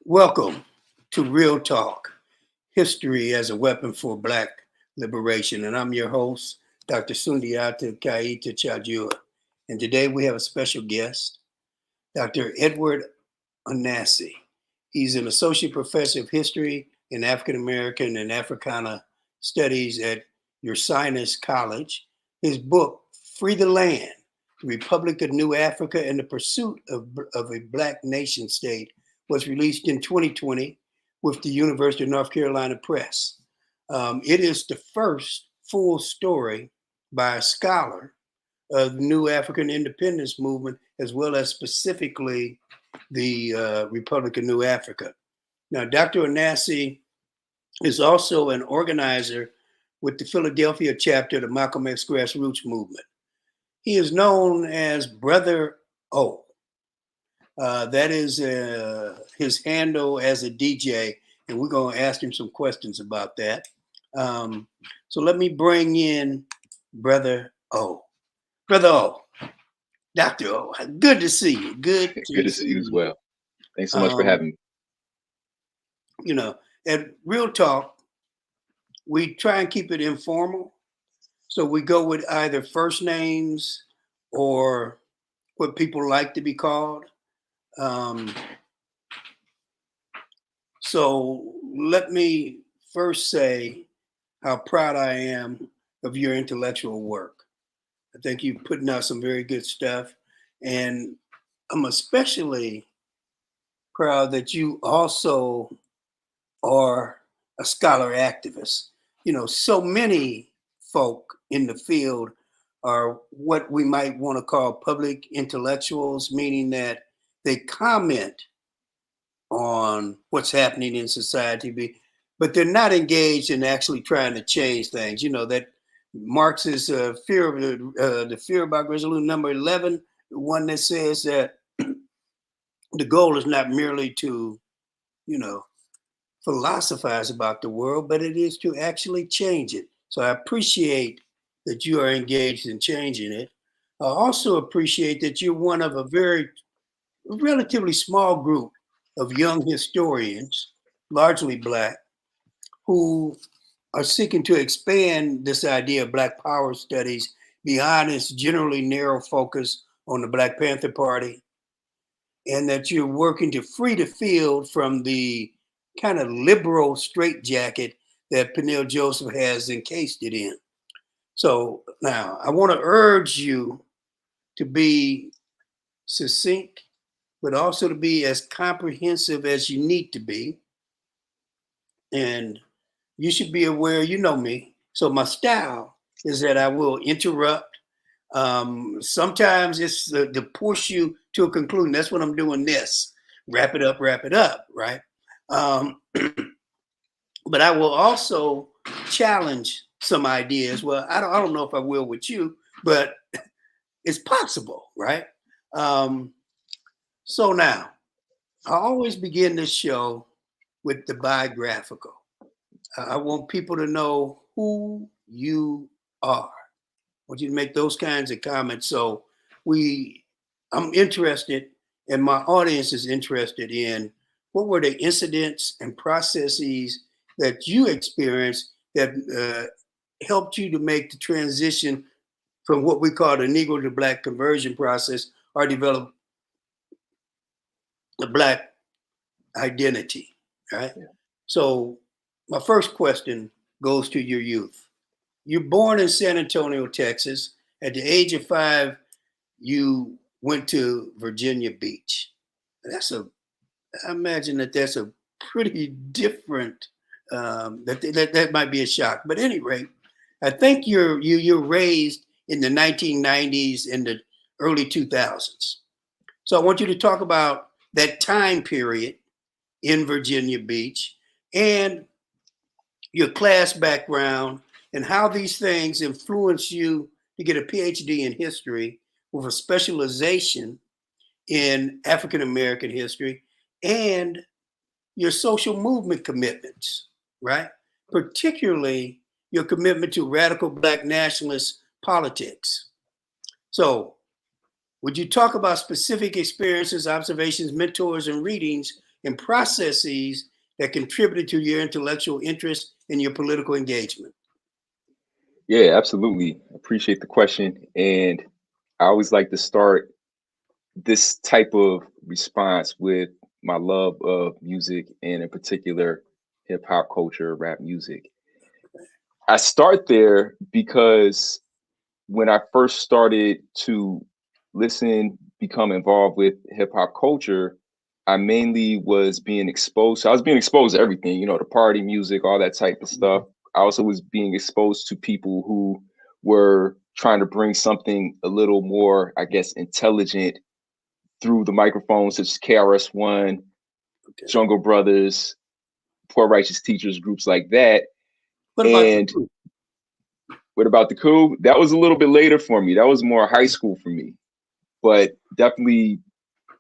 Welcome to Real Talk, History as a Weapon for Black Liberation. And I'm your host, Dr. Sundiata Kaita Chajua. And today we have a special guest, Dr. Edward Anassi. He's an associate professor of history in African American and Africana studies at Ursinus College. His book, Free the Land, the Republic of New Afrika and the Pursuit of a Black Nation State, was released in 2020 with the University of North Carolina Press. It is the first full story by a scholar of the new Afrikan Independence Movement, as well as specifically the Republic of New Afrika. Now, Dr. Anassi is also an organizer with the Philadelphia chapter of the Malcolm X Grassroots Movement. He is known as Brother O. That is his handle as a DJ, and we're going to ask him some questions about that. So let me bring in Brother O. Brother O, Dr. O, good to see you. Good to see you as well. Thanks so much for having me. You know, at Real Talk, we try and keep it informal. So we go with either first names or what people like to be called. So let me first say how proud I am of your intellectual work. I think you're putting out some very good stuff. And I'm especially proud that you also are a scholar activist. You know, so many folk in the field are what we might want to call public intellectuals, meaning that they comment on what's happening in society, but they're not engaged in actually trying to change things. You know, that Marx's fear of the fear about resolution number 11, the one that says that the goal is not merely to, you know, philosophize about the world, but it is to actually change it. So I appreciate that you are engaged in changing it. I also appreciate that you're one of a relatively small group of young historians, largely Black, who are seeking to expand this idea of Black power studies beyond its generally narrow focus on the Black Panther Party, and that you're working to free the field from the kind of liberal straitjacket that Peniel Joseph has encased it in. So now I want to urge you to be succinct, but also to be as comprehensive as you need to be. And you should be aware, you know me. So my style is that I will interrupt. Sometimes it's to push you to a conclusion. That's what I'm doing this. Wrap it up, right? But I will also challenge some ideas. Well, I don't know if I will with you, but it's possible, right? So now, I always begin this show with the biographical. I want people to know who you are. I want you to make those kinds of comments. So I'm interested, and my audience is interested in what were the incidents and processes that you experienced that helped you to make the transition from what we call the Negro to Black conversion process, or develop the Black identity, right? Yeah. So my first question goes to your youth. You're born in San Antonio, Texas. At the age of 5, you went to Virginia Beach. I imagine that's a pretty different, that might be a shock. But at any rate, I think you're raised in the 1990s and the early 2000s. So I want you to talk about that time period in Virginia Beach and your class background and how these things influence you to get a PhD in history with a specialization in African American history and your social movement commitments, right? Particularly your commitment to radical Black nationalist politics. So would you talk about specific experiences, observations, mentors, and readings and processes that contributed to your intellectual interest and your political engagement? Yeah, absolutely. Appreciate the question. And I always like to start this type of response with my love of music and in particular hip hop culture, rap music. I start there because when I first started to listen, become involved with hip hop culture, I mainly was being exposed. So I was being exposed to everything, you know, the party music, all that type of stuff. I also was being exposed to people who were trying to bring something a little more, I guess, intelligent through the microphones, such as KRS-One, Okay. Jungle Brothers, Poor Righteous Teachers, groups like that. What about And what about the coup? That was a little bit later for me. That was more high school for me. But definitely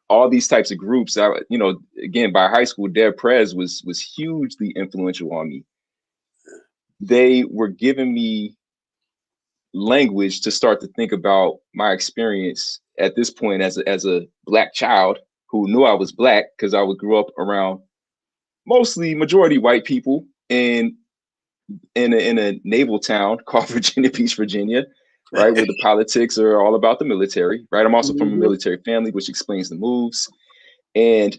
all these types of groups, you know, again, by high school, Dead Prez was hugely influential on me. They were giving me language to start to think about my experience at this point as a Black child who knew I was Black because I grew up around mostly majority white people in a naval town called Virginia Beach, Virginia, right, where the politics are all about the military, right? I'm also from a military family, which explains the moves. And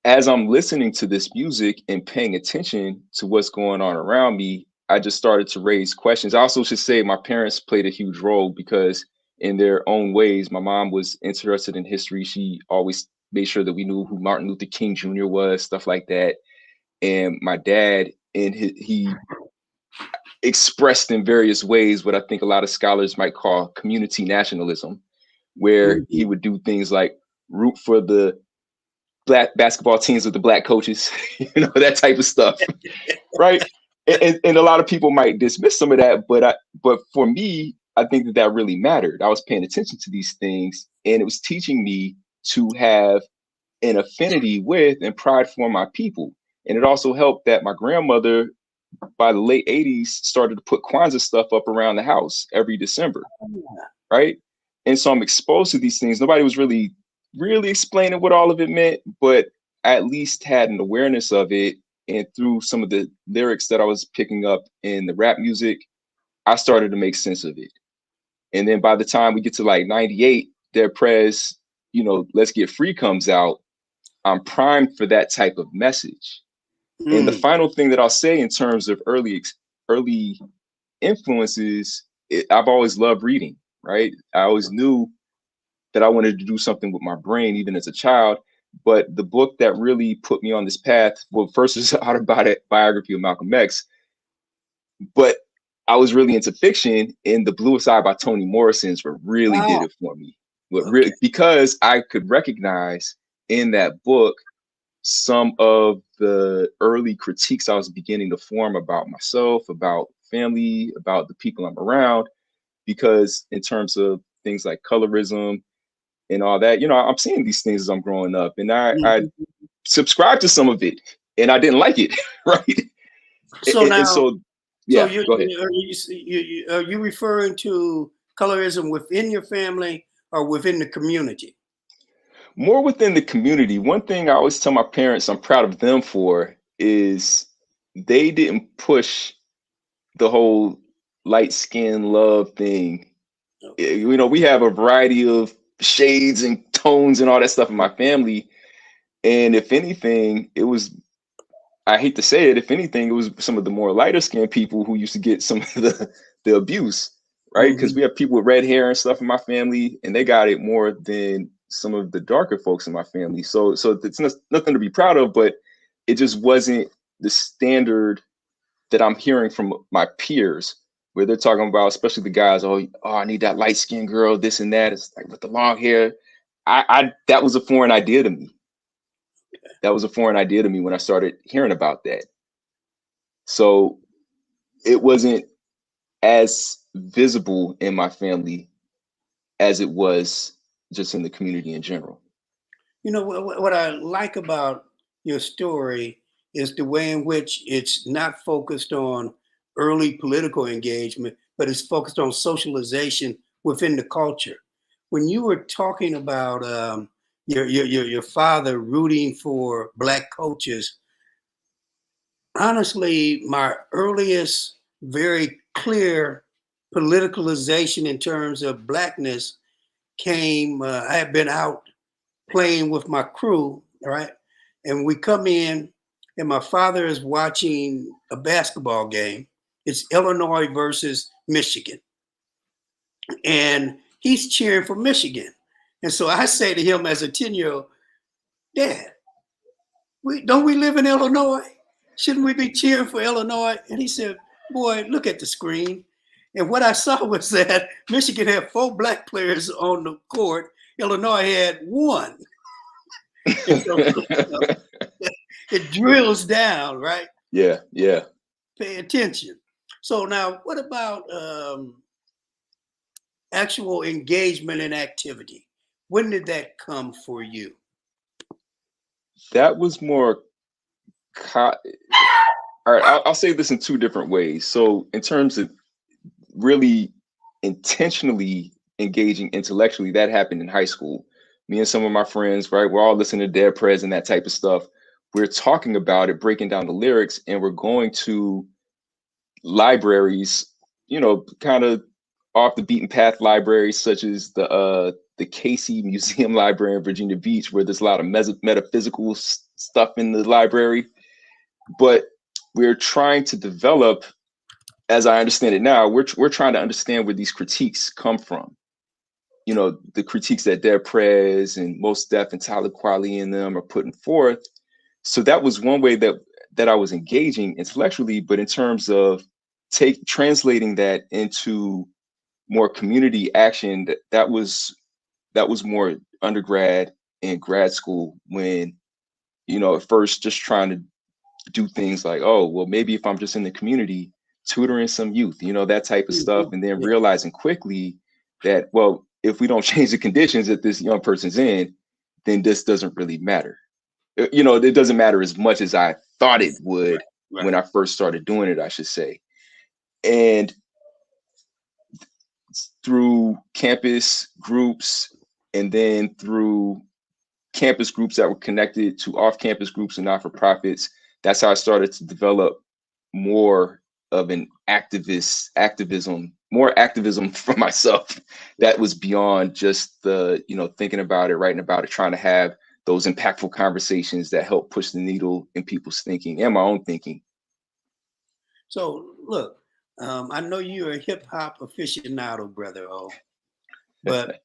as I'm listening to this music and paying attention to what's going on around me, I just started to raise questions. I also should say my parents played a huge role because in their own ways, my mom was interested in history. She always made sure that we knew who Martin Luther King Jr. was, stuff like that. And my dad, he expressed in various ways what I think a lot of scholars might call community nationalism, where he would do things like root for the Black basketball teams with the Black coaches, you know, that type of stuff, right? And a lot of people might dismiss some of that, but for me, I think that really mattered. I was paying attention to these things, and it was teaching me to have an affinity with and pride for my people. And it also helped that my grandmother, by the late 80s, started to put Kwanzaa stuff up around the house every December, right? And so I'm exposed to these things. Nobody was really explaining what all of it meant, but I at least had an awareness of it. And through some of the lyrics that I was picking up in the rap music, I started to make sense of it. And then by the time we get to like 98, Dead Prez, you know, Let's Get Free comes out, I'm primed for that type of message. And the final thing that I'll say in terms of early influences, I've always loved reading, right? I always knew that I wanted to do something with my brain, even as a child. But the book that really put me on this path, well, first is an autobiography of Malcolm X, but I was really into fiction, and The Bluest Eye by Toni Morrison's really did it for me. Because I could recognize in that book some of the early critiques I was beginning to form about myself, about family, about the people I'm around, because in terms of things like colorism and all that, you know, I'm seeing these things as I'm growing up, and I subscribed to some of it, and I didn't like it, right? So now, yeah, so go ahead. are you referring to colorism within your family or within the community? More within the community. One thing I always tell my parents I'm proud of them for is they didn't push the whole light skin love thing. You know, we have a variety of shades and tones and all that stuff in my family. And if anything, it was, I hate to say it, if anything, it was some of the more lighter skinned people who used to get some of the abuse, right? Because we have people with red hair and stuff in my family, and they got it more than some of the darker folks in my family. So it's nothing to be proud of, but it just wasn't the standard that I'm hearing from my peers, where they're talking about, especially the guys, oh, I need that light skinned girl, this and that. It's like with the long hair. That was a foreign idea to me. That was a foreign idea to me when I started hearing about that. So it wasn't as visible in my family as it was just in the community in general. You know, what I like about your story is the way in which it's not focused on early political engagement, but it's focused on socialization within the culture. When you were talking about your father rooting for Black coaches. Honestly, my earliest very clear politicalization in terms of Blackness came, I had been out playing with my crew, right? And we come in, and my father is watching a basketball game. It's Illinois versus Michigan. And he's cheering for Michigan. And so I say to him as a 10-year-old, Dad, don't we live in Illinois? Shouldn't we be cheering for Illinois? And he said, boy, look at the screen. And what I saw was that Michigan had 4 Black players on the court. Illinois had 1. So, it drills down, right? Yeah, yeah. Pay attention. So now, what about actual engagement and activity? When did that come for you? That was more. All right, I'll say this in 2 different ways. So, in terms of really intentionally engaging intellectually, that happened in high school. Me and some of my friends, right, we're all listening to Dead Prez and that type of stuff. We're talking about it, breaking down the lyrics, and we're going to libraries, you know, kind of off the beaten path libraries, such as the Casey Museum Library in Virginia Beach, where there's a lot of metaphysical stuff in the library. But we're trying to develop, as I understand it now, we're trying to understand where these critiques come from. You know, the critiques that Dead Prez and Mos Def and Talib Kweli and them are putting forth. So that was one way that I was engaging intellectually, but in terms of translating that into more community action, that was more undergrad and grad school, when, you know, at first just trying to do things like, oh, well, maybe if I'm just in the community, tutoring some youth, you know, that type of stuff. And then realizing quickly that, well, if we don't change the conditions that this young person's in, then this doesn't really matter. You know, it doesn't matter as much as I thought it would when I first started doing it, I should say. And through campus groups, and then through campus groups that were connected to off-campus groups and not-for-profits, that's how I started to develop more of an activism for myself that was beyond just the, you know, thinking about it, writing about it, trying to have those impactful conversations that help push the needle in people's thinking and my own thinking. So look, I know you're a hip hop aficionado, brother O, but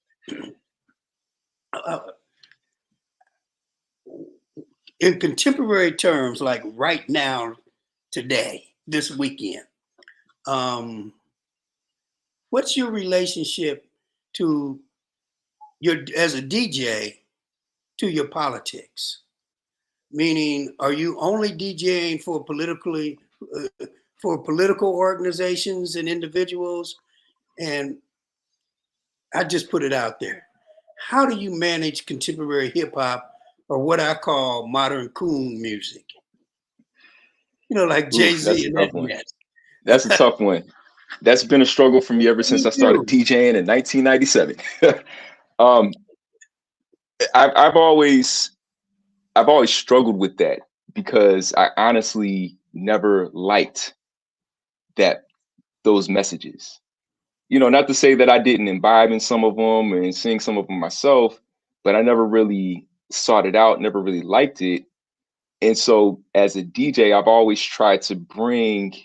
in contemporary terms, like right now, today, this weekend, what's your relationship to as a DJ, to your politics? Meaning, are you only DJing for political organizations and individuals? And I just put it out there. How do you manage contemporary hip hop, or what I call modern coon music? You know, like Jay-Z and that. That's a tough one. That's been a struggle for me ever since I started DJing in 1997. I've always struggled with that, because I honestly never liked those messages. You know, not to say that I didn't imbibe in some of them and sing some of them myself, but I never really sought it out, never really liked it. And so as a DJ, I've always tried to bring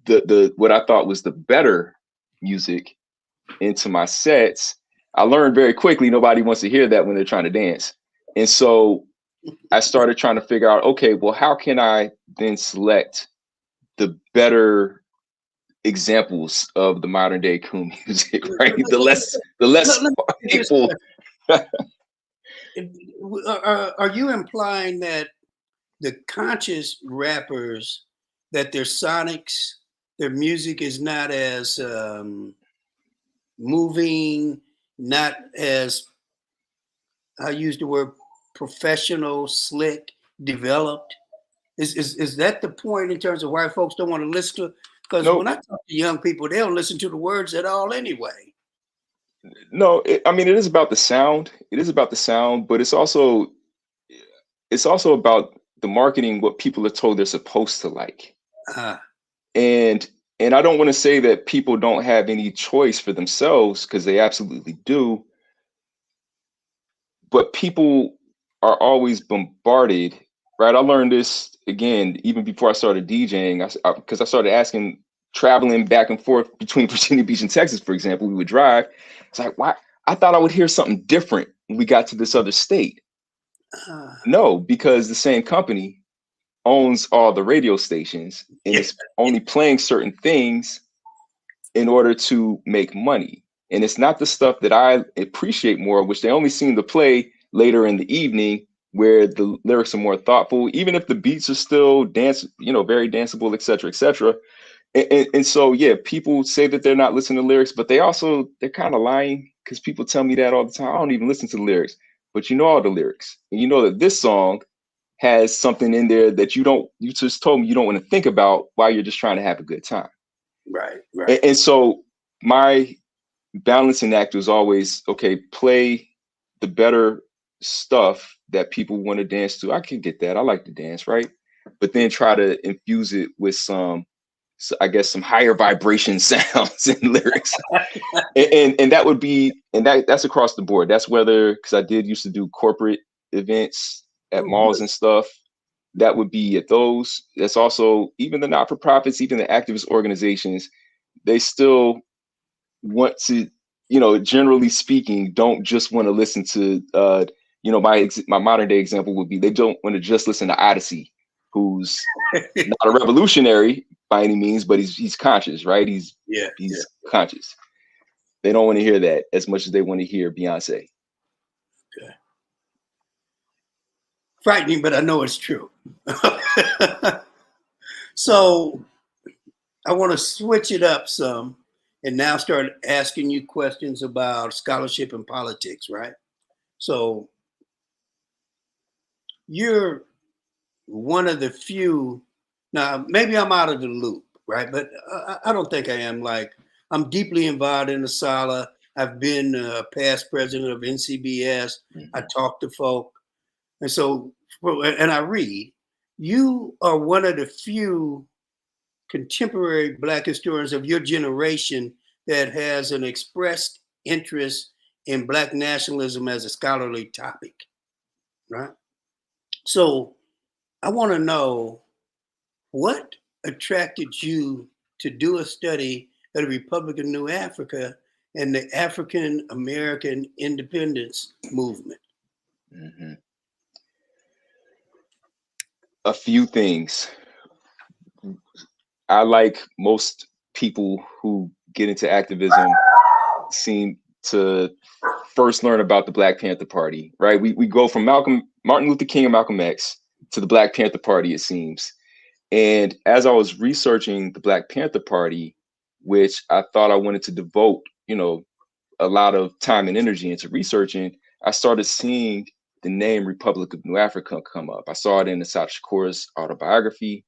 the what I thought was the better music into my sets. I learned very quickly nobody wants to hear that when they're trying to dance. And so I started trying to figure out, okay, well, how can I then select the better examples of the modern day coon music, right? The less people. Are you implying that the conscious rappers, that their sonics, their music is not as moving, not as, I use the word professional, slick, developed? Is that the point in terms of why folks don't want to listen to it? Because when I talk to young people, they don't listen to the words at all anyway. No, I mean, it is about the sound. It is about the sound, but it's also about the marketing, what people are told they're supposed to like. Ah, And I don't want to say that people don't have any choice for themselves, because they absolutely do. But people are always bombarded, right? I learned this again even before I started DJing, because I started asking, traveling back and forth between Virginia Beach and Texas, for example. We would drive. It's like, why? I thought I would hear something different when we got to this other state. ah. No, because the same company owns all the radio stations and Yeah. it's only playing certain things in order to make money. And it's not the stuff that I appreciate more, which they only seem to play later in the evening, where the lyrics are more thoughtful, even if the beats are still very danceable, et cetera, et cetera. And so, yeah, people say that they're not listening to lyrics, but they're kind of lying, because people tell me that all the time. I don't even listen to the lyrics, but you know all the lyrics. And you know that this song has something in there that you just told me you don't want to think about while you're just trying to have a good time. Right, And, right. and so my balancing act was always, okay, play the better stuff that people want to dance to. I can get that. I like to dance, right? But then try to infuse it with some higher vibration sounds and lyrics. And that would be, and that's across the board. That's whether, because I did used to do corporate events at Oh, malls good. and stuff. That would be at those. That's also even the not-for-profits, even the activist organizations. They still want to, generally speaking, don't just want to listen to, my modern day example would be, they don't want to just listen to Odyssey, who's not a revolutionary by any means, but he's conscious, right? He's Yeah, yeah. conscious. They don't want to hear that as much as they want to hear Beyonce. Okay. Frightening, but I know it's true. So I want to switch it up some and now start asking you questions about scholarship and politics, right? So you're one of the few, now maybe I'm out of the loop, right? But I don't think I am. Like, I'm deeply involved in the Sala. I've been a past president of NCBS. I talk to folk. And so, and I read. You are one of the few contemporary Black historians of your generation that has an expressed interest in Black nationalism as a scholarly topic, right? So I want to know, what attracted you to do a study of the Republic of New Afrika and the African American Independence Movement? Mm-hmm. A few things. I, like most people who get into activism, seem to first learn about the Black Panther Party, right? We go from Martin Luther King and Malcolm X to the Black Panther Party, it seems. And as I was researching the Black Panther Party, which I thought I wanted to devote, a lot of time and energy into researching, I started seeing the name Republic of New Afrika come up. I saw it in Assata Shakur's autobiography.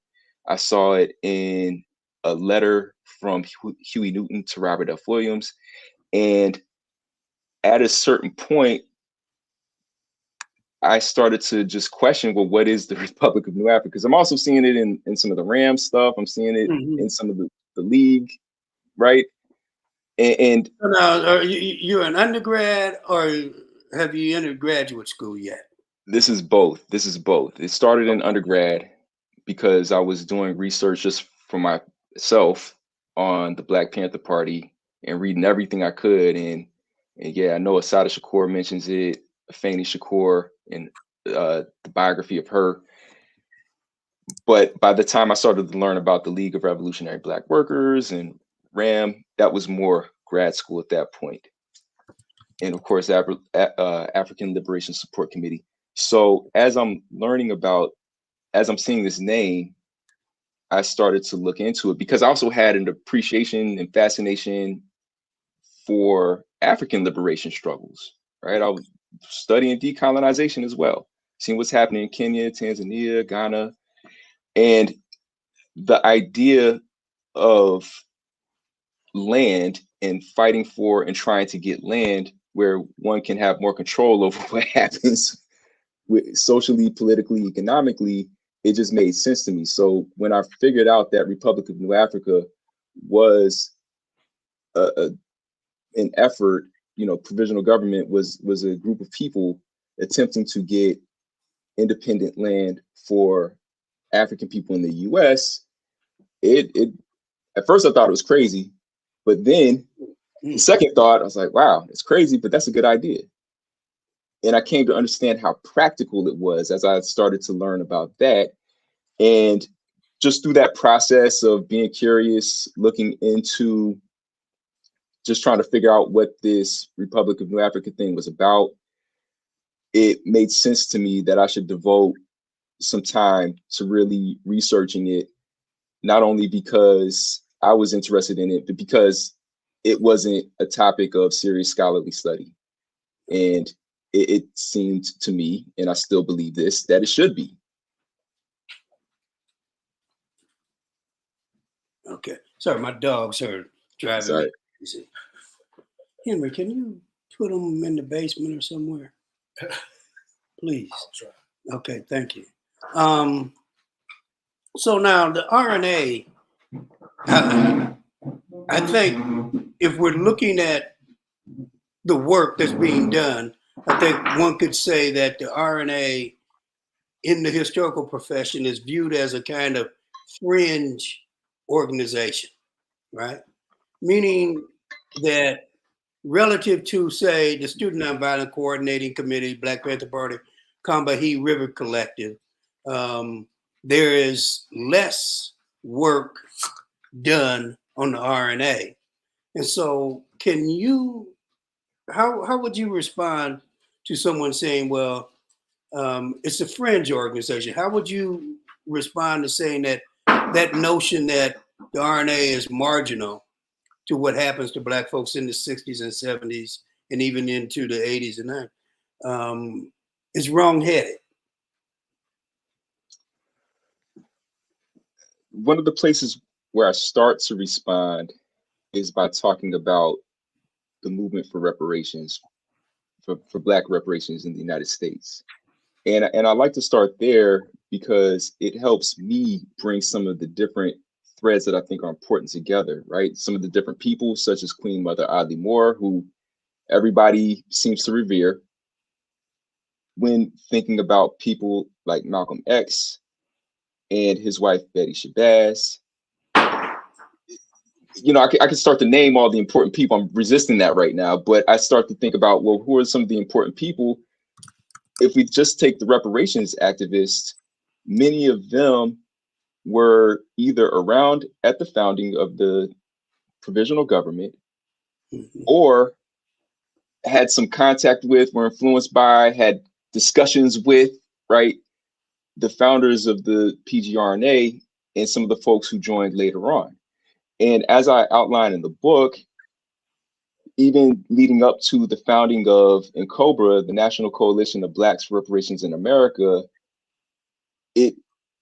I saw it in a letter from Huey Newton to Robert F. Williams. And at a certain point, I started to just question, well, what is the Republic of New Afrika? Because I'm also seeing it in some of the Ram stuff. I'm seeing it in some of the League, right? And So now, are you're an undergrad, or have you entered graduate school yet? this is both. This is both. It started in undergrad because I was doing research just for myself on the Black Panther Party and reading everything I could. And yeah, I know Assata Shakur mentions it, Afeni Shakur, and the biography of her. But by the time I started to learn about the League of Revolutionary Black Workers and RAM, that was more grad school at that point. And of course, African Liberation Support Committee. So as I'm seeing this name, I started to look into it because I also had an appreciation and fascination for African liberation struggles, right? I was studying decolonization as well, seeing what's happening in Kenya, Tanzania, Ghana, and the idea of land and fighting for and trying to get land where one can have more control over what happens with socially, politically, economically, it just made sense to me. So when I figured out that Republic of New Afrika was an effort, you know, provisional government was a group of people attempting to get independent land for African people in the US, it at first I thought it was crazy, but then the second thought, I was like, wow, it's crazy, but that's a good idea. And I came to understand how practical it was as I started to learn about that. And just through that process of being curious, looking into just trying to figure out what this Republic of New Afrika thing was about, it made sense to me that I should devote some time to really researching it, not only because I was interested in it, but because it wasn't a topic of serious scholarly study. And it seemed to me, and I still believe this, that it should be. Okay. Sorry, my dogs are driving Sorry. me crazy. Henry, can you put them in the basement or somewhere? Please. I'll try. Okay, thank you. So now the RNA, I think if we're looking at the work that's being done, I think one could say that the RNA in the historical profession is viewed as a kind of fringe organization, right? Meaning that relative to, say, the Student Nonviolent Coordinating Committee, Black Panther Party, Combahee River Collective, there is less work done on the RNA. And so can you, how would you respond to someone saying, well, it's a fringe organization? How would you respond to saying that that notion that the RNA is marginal to what happens to Black folks in the 60s and 70s and even into the 80s and 90s is wrongheaded? One of the places where I start to respond is by talking about the movement for reparations, for Black reparations in the United States. And I like to start there because it helps me bring some of the different threads that I think are important together, right? Some of the different people, such as Queen Mother Audley Moore, who everybody seems to revere, when thinking about people like Malcolm X and his wife, Betty Shabazz. You know, I can start to name all the important people. I'm resisting that right now, but I start to think about, well, who are some of the important people? If we just take the reparations activists, many of them were either around at the founding of the provisional government or had some contact with, were influenced by, had discussions with, right, the founders of the PGRNA and some of the folks who joined later on. And as I outline in the book, even leading up to the founding of NCOBRA, the National Coalition of Blacks for Reparations in America, it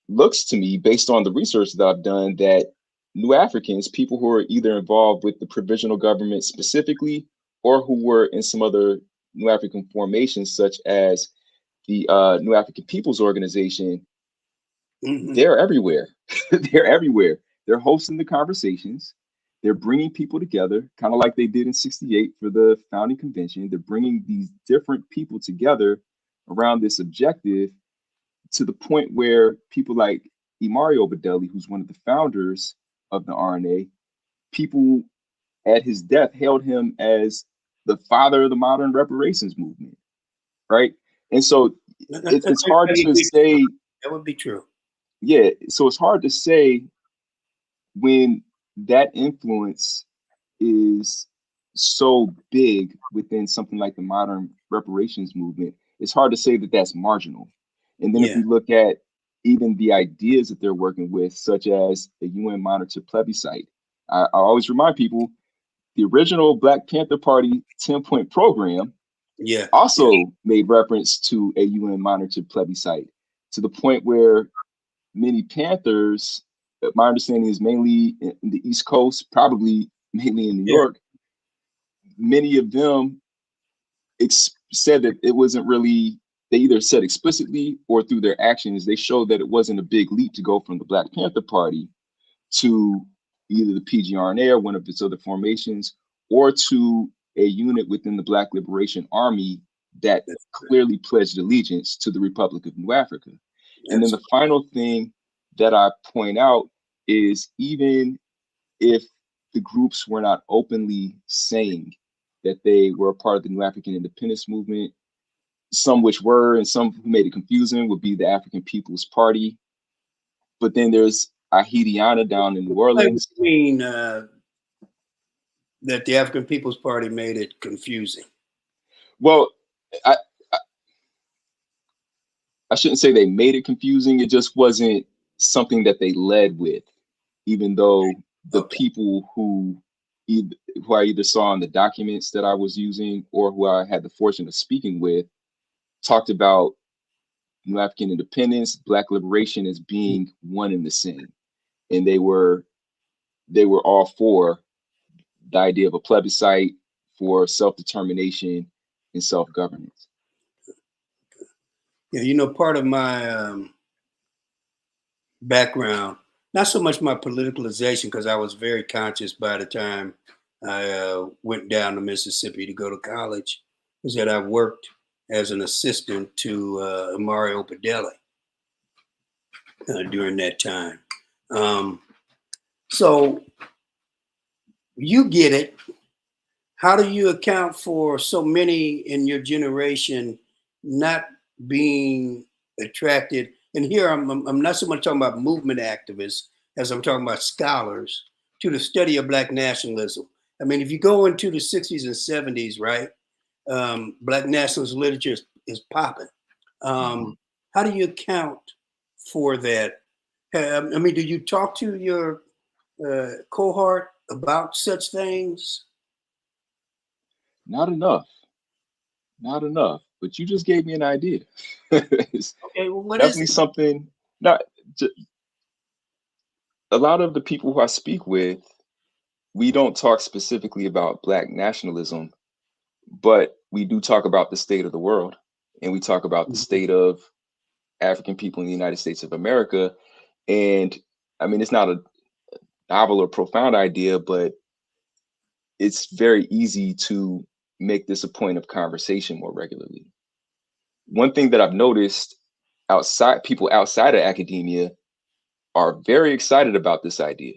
looks to me, based on the research that I've done, that New Africans, people who are either involved with the provisional government specifically, or who were in some other New African formations, such as the New African People's Organization, they're everywhere. They're everywhere. They're hosting the conversations. They're bringing people together, kind of like they did in '68 for the founding convention. They're bringing these different people together around this objective, to the point where people like Imari Obadeli, who's one of the founders of the RNA, people at his death hailed him as the father of the modern reparations movement, right? And so it's hard to say. That would be true. Yeah, so it's hard to say when that influence is so big within something like the modern reparations movement. It's hard to say that that's marginal. And then if we look at even the ideas that they're working with, such as the UN monitored plebiscite, I always remind people, the original Black Panther Party 10-point program also made reference to a UN monitored plebiscite, to the point where many Panthers, my understanding is mainly in the East Coast, probably mainly in New York, many of them said that it wasn't really, they either said explicitly or through their actions, they showed that it wasn't a big leap to go from the Black Panther Party to either the PGRNA or one of its other formations, or to a unit within the Black Liberation Army that clearly pledged allegiance to the Republic of New Afrika. And then the final thing that I point out is, even if the groups were not openly saying that they were a part of the New African Independence Movement, some which were, and some who made it confusing would be the African People's Party. But then there's Ahidiana down in New Orleans. I mean that the African People's Party made it confusing. Well, I shouldn't say they made it confusing. It just wasn't something that they led with, even though the people who I either saw in the documents that I was using or who I had the fortune of speaking with talked about New African independence, Black liberation as being one and the same. And they were all for the idea of a plebiscite for self-determination and self-governance. Yeah, you know, part of my background, not so much my politicalization, because I was very conscious by the time I went down to Mississippi to go to college, was that I worked as an assistant to Amari Opadele during that time. So you get it. How do you account for so many in your generation not being attracted? And here I'm not so much talking about movement activists as I'm talking about scholars to the study of Black nationalism. I mean, if you go into the 60s and 70s, right, Black nationalist literature is popping. How do you account for that? I mean, do you talk to your cohort about such things? Not enough. But you just gave me an idea. It's okay, well, what definitely is it? Something. Not a lot of the people who I speak with, we don't talk specifically about Black nationalism, but we do talk about the state of the world, and we talk about the state of African people in the United States of America. And I mean, it's not a novel or profound idea, but it's very easy to make this a point of conversation more regularly. One thing that I've noticed, people outside of academia are very excited about this idea.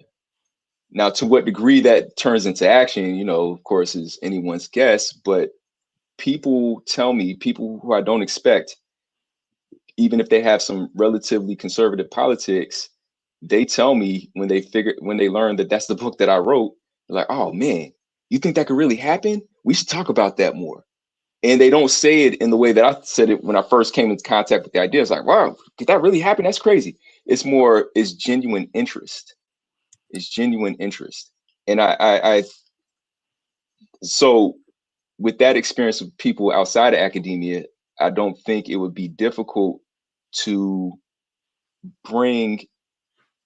Now, to what degree that turns into action, you know, of course, is anyone's guess, but people tell me, people who I don't expect, even if they have some relatively conservative politics, they tell me when they learn that that's the book that I wrote, they're like, oh man, you think that could really happen? We should talk about that more. And they don't say it in the way that I said it when I first came into contact with the idea. It's like, wow, could that really happen? That's crazy. It's genuine interest. It's genuine interest. And so with that experience with people outside of academia, I don't think it would be difficult to bring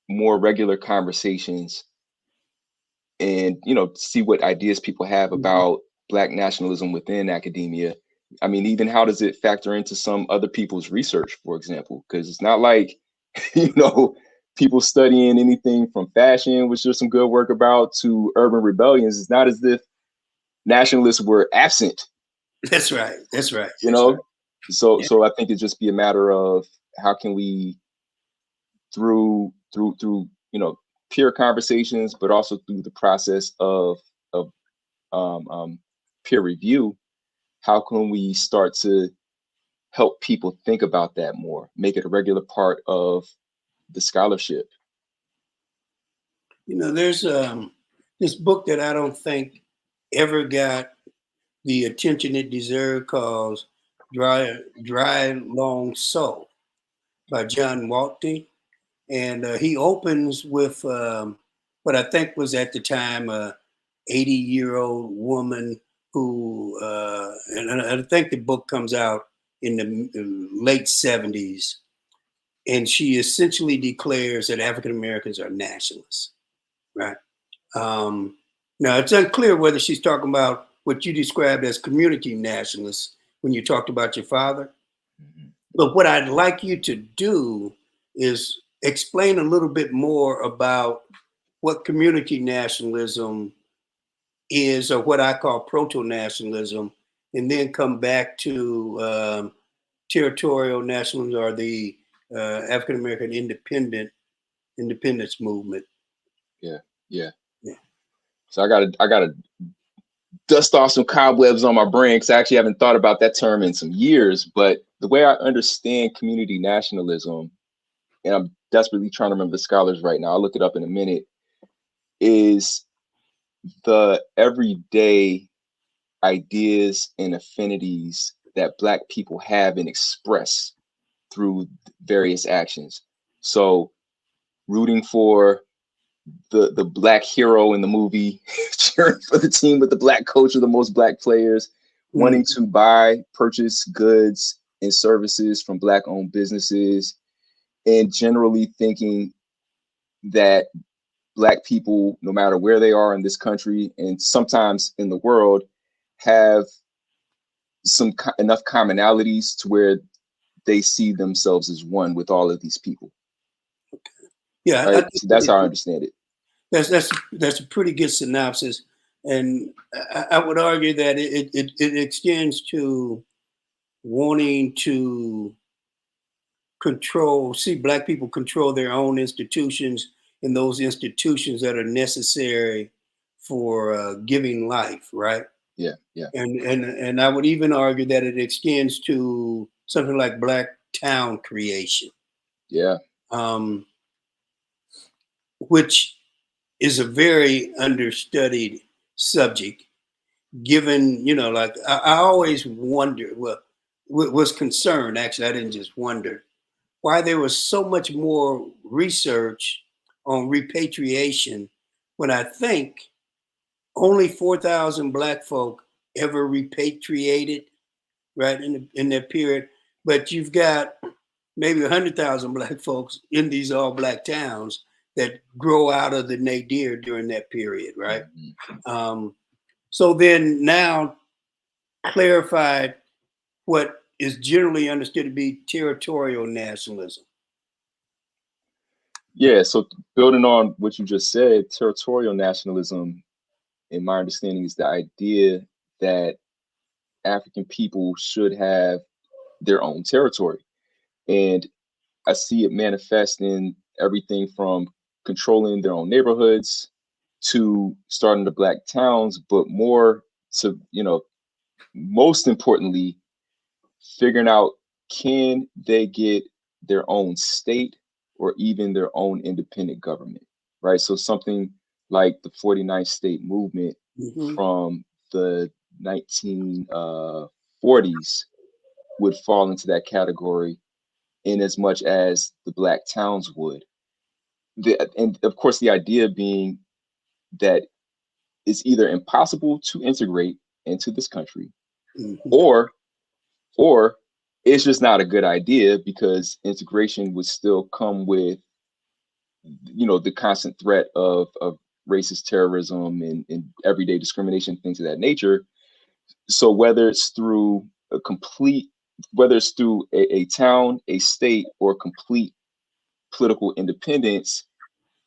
more regular conversations and, you know, see what ideas people have about Black nationalism within academia. I mean, even how does it factor into some other people's research, for example? Because it's not like, you know, people studying anything from fashion, which there's some good work about, to urban rebellions. It's not as if nationalists were absent. That's right. You know, so I think it'd just be a matter of how can we, through you know, peer conversations, but also through the process of peer review, how can we start to help people think about that more, make it a regular part of the scholarship? You know, there's this book that I don't think ever got the attention it deserved, called Dry Long Soul by John Walty. And he opens with what I think was at the time a 80-year-old woman who, and I think the book comes out in the late 70s. And she essentially declares that African Americans are nationalists, right? Now, it's unclear whether she's talking about what you described as community nationalists when you talked about your father. Mhm. But what I'd like you to do is explain a little bit more about what community nationalism is, or what I call proto-nationalism, and then come back to territorial nationalism, or the African American independence movement. Yeah, yeah. Yeah. So I gotta dust off some cobwebs on my brain because I actually haven't thought about that term in some years. But the way I understand community nationalism, and I'm desperately trying to remember the scholars right now, I'll look it up in a minute, is the everyday ideas and affinities that Black people have and express through various actions. So rooting for the Black hero in the movie, cheering for the team with the Black coach or the most Black players, wanting to purchase goods and services from Black-owned businesses, and generally thinking that Black people, no matter where they are in this country and sometimes in the world, have enough commonalities to where they see themselves as one with all of these people. Yeah, Right. So that's how I understand it. That's a pretty good synopsis, and I would argue that it extends to wanting to see Black people control their own institutions, and those institutions that are necessary for giving life, right? Yeah, yeah. And I would even argue that it extends to something like Black town creation. Yeah. Which is a very understudied subject, given, like I always wondered, well, was concerned, actually, I didn't just wonder, why there was so much more research on repatriation when I think only 4,000 Black folk ever repatriated, right, in that period. But you've got maybe 100,000 Black folks in these all Black towns that grow out of the nadir during that period, right? Mm-hmm. So then now clarified what is generally understood to be territorial nationalism. Yeah. So building on what you just said, territorial nationalism, in my understanding, is the idea that African people should have their own territory. And I see it manifest in everything from controlling their own neighborhoods to starting the Black towns, but more to, most importantly, figuring out, can they get their own state or even their own independent government, right? So something like the 49th state movement from the 1940s would fall into that category, in as much as the Black towns would. And of course, the idea being that it's either impossible to integrate into this country, or it's just not a good idea, because integration would still come with, the constant threat of racist terrorism and everyday discrimination, things of that nature. So whether it's through a town, a state, or complete political independence,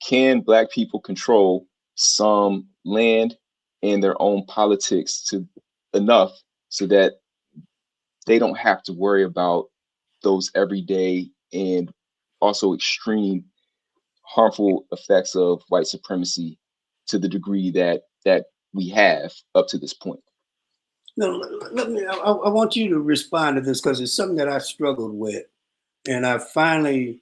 can Black people control some land and their own politics to enough so that they don't have to worry about those everyday and also extreme harmful effects of white supremacy to the degree that we have up to this point? No, I want you to respond to this, because it's something that I struggled with, and I finally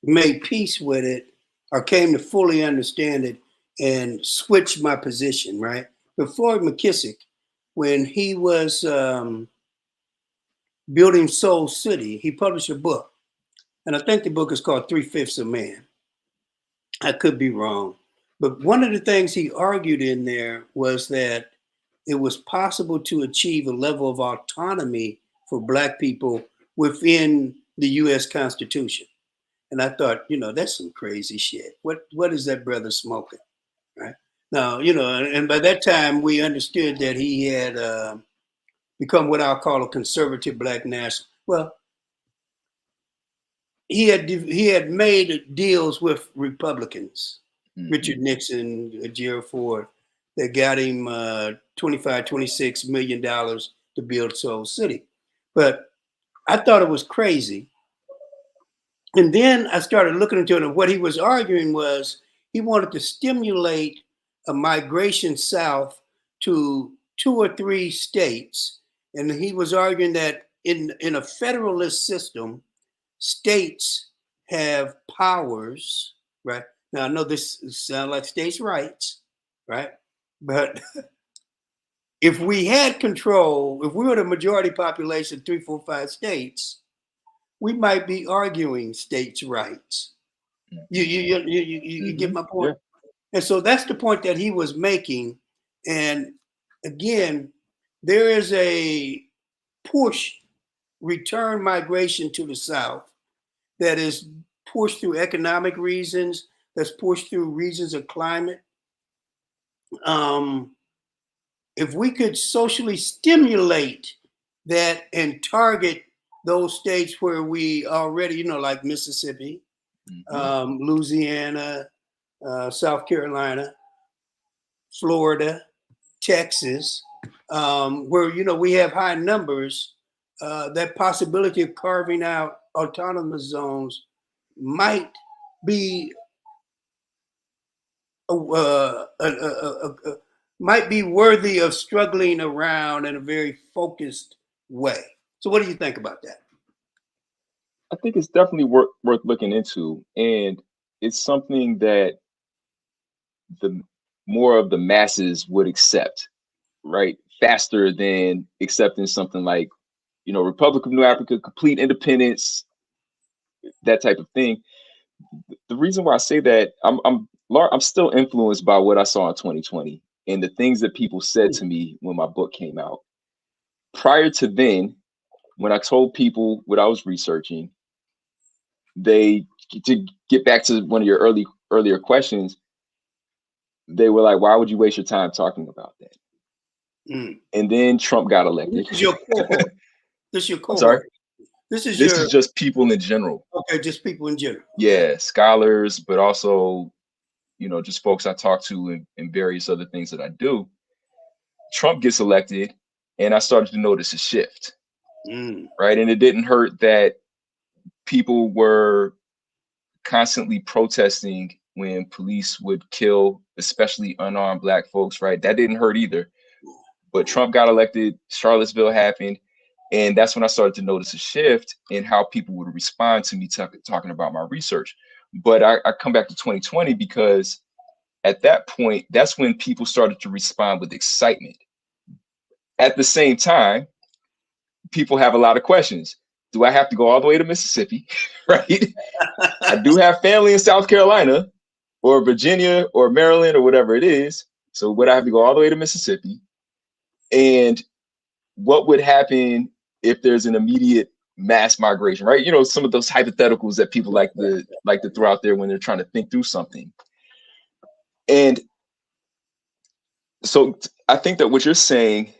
made peace with it, or came to fully understand it, and switched my position, right? But Floyd McKissick, when he was building Soul City, he published a book, and I think the book is called 3/5 of Man. I could be wrong, but one of the things he argued in there was that it was possible to achieve a level of autonomy for Black people within the U.S. Constitution. And I thought, that's some crazy shit. What is that brother smoking, right? Now, and by that time we understood that he had become what I'll call a conservative black national. Well, he had made deals with Republicans, Richard Nixon, Gerald Ford, that got him $26 million to build Soul City. But I thought it was crazy. And then I started looking into it, and what he was arguing was he wanted to stimulate a migration south to 2 or 3 states. And he was arguing that in a federalist system, states have powers, right? Now, I know this sounds like states' rights, right? But if we had control, if we were the majority population, 3, 4, 5 states, we might be arguing states' rights. You get my point? Yeah. And so that's the point that he was making. And again, there is a push, return migration to the South that is pushed through economic reasons, that's pushed through reasons of climate. If we could socially stimulate that and target those states where we already, like Mississippi, Louisiana, South Carolina, Florida, Texas, where, we have high numbers, that possibility of carving out autonomous zones might be might be worthy of struggling around in a very focused way. So what do you think about that? I think it's definitely worth looking into, and it's something that the more of the masses would accept, right? Faster than accepting something like, Republic of New Afrika, complete independence, that type of thing. The reason why I say that, I'm still influenced by what I saw in 2020 and the things that people said to me when my book came out. Prior to then, when I told people what I was researching, to get back to one of your earlier questions, they were like, why would you waste your time talking about that? And then Trump got elected. This is your cohort. This is your cohort. Sorry? This is just people in general. Okay, just people in general. Yeah, scholars, but also, just folks I talk to and various other things that I do. Trump gets elected, and I started to notice a shift, right? And it didn't hurt that people were constantly protesting when police would kill, especially unarmed Black folks, right? That didn't hurt either. But Trump got elected, Charlottesville happened, and that's when I started to notice a shift in how people would respond to me talking about my research. But I come back to 2020 because at that point, that's when people started to respond with excitement. At the same time, people have a lot of questions. Do I have to go all the way to Mississippi, right? I do have family in South Carolina or Virginia or Maryland or whatever it is. So would I have to go all the way to Mississippi? And what would happen if there's an immediate mass migration, right? Some of those hypotheticals that people like to throw out there when they're trying to think through something. And so I think that what you're saying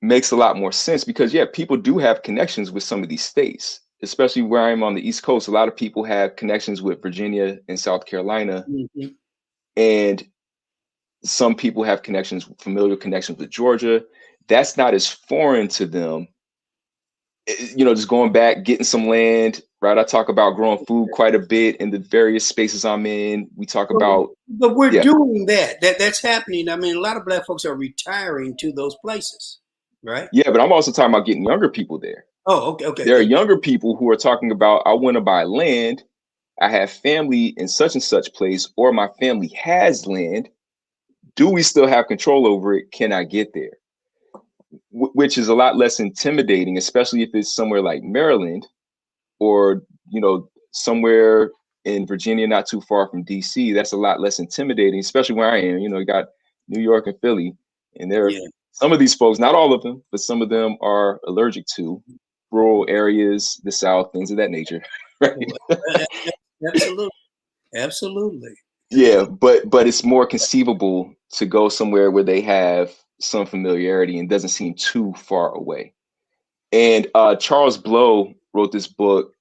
makes a lot more sense because, yeah, people do have connections with some of these states, especially where I'm on the East Coast. A lot of people have connections with Virginia and South Carolina. And some people have familiar connections with Georgia. That's not as foreign to them. Just going back, getting some land, right? I talk about growing food quite a bit in the various spaces I'm in. We talk about. But we're doing that. That's happening. I mean, a lot of Black folks are retiring to those places, right? Yeah, but I'm also talking about getting younger people there. Oh, okay. There are younger people who are talking about, I want to buy land. I have family in such and such place, or my family has land. Do we still have control over it? Can I get there? Which is a lot less intimidating, especially if it's somewhere like Maryland or, somewhere in Virginia, not too far from DC. That's a lot less intimidating, especially where I am. You got New York and Philly, and there are some of these folks, not all of them, but some of them are allergic to rural areas, the South, things of that nature. Right? Absolutely. Yeah, but it's more conceivable to go somewhere where they have some familiarity and doesn't seem too far away. And Charles Blow wrote this book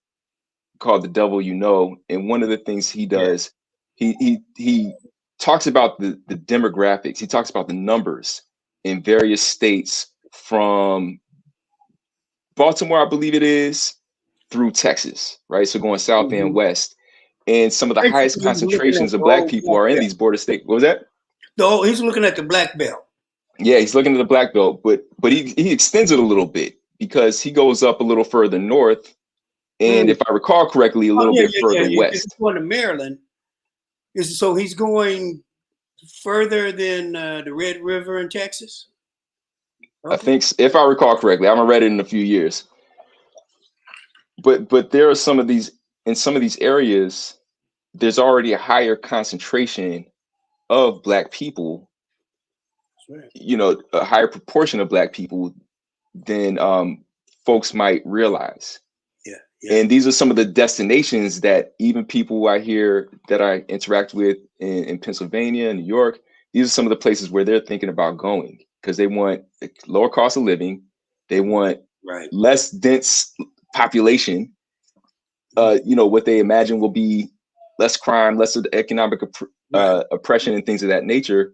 called The Devil You Know, and one of the things he does, he talks about the demographics. He talks about the numbers in various states from Baltimore, I believe it is, through Texas, right? So going south and west. And some of the highest concentrations of Black people are in these border states. What was that? No, he's looking at the black belt. Yeah, he's looking at the black belt, but he extends it a little bit because he goes up a little further north, and if I recall correctly, a little bit further west. He's going to Maryland. So he's going further than the Red River in Texas? Okay. I think, if I recall correctly, I haven't read it in a few years. But there are some of these, in some of these areas, there's already a higher concentration of Black people, right. You know, a higher proportion of Black people than folks might realize. Yeah. And these are some of the destinations that even people I hear that I interact with in Pennsylvania, New York, these are some of the places where they're thinking about going because they want a lower cost of living. They want less dense population. You know, what they imagine will be less crime, less of the economic oppression and things of that nature.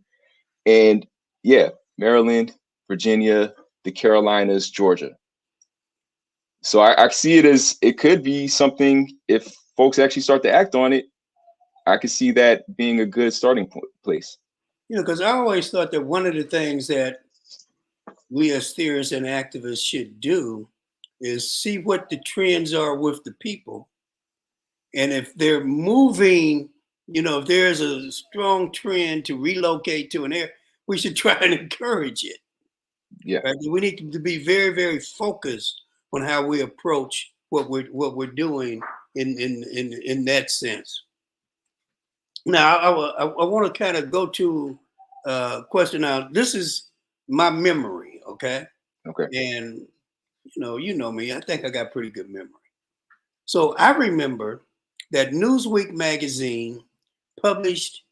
And yeah, Maryland, Virginia, the Carolinas, Georgia. So I see it as it could be something, if folks actually start to act on it, I could see that being a good starting place. You know, because I always thought that one of the things that we as theorists and activists should do is see what the trends are with the people. And if they're moving, you know, if there's a strong trend to relocate to an area, we should try and encourage it. Yeah. Right? We need to be very, very focused on how we approach what we're doing in that sense. Now, I want to kind of go to a question. Now, this is my memory, okay? Okay. And you know me. I think I got pretty good memory. So I remember that Newsweek magazine published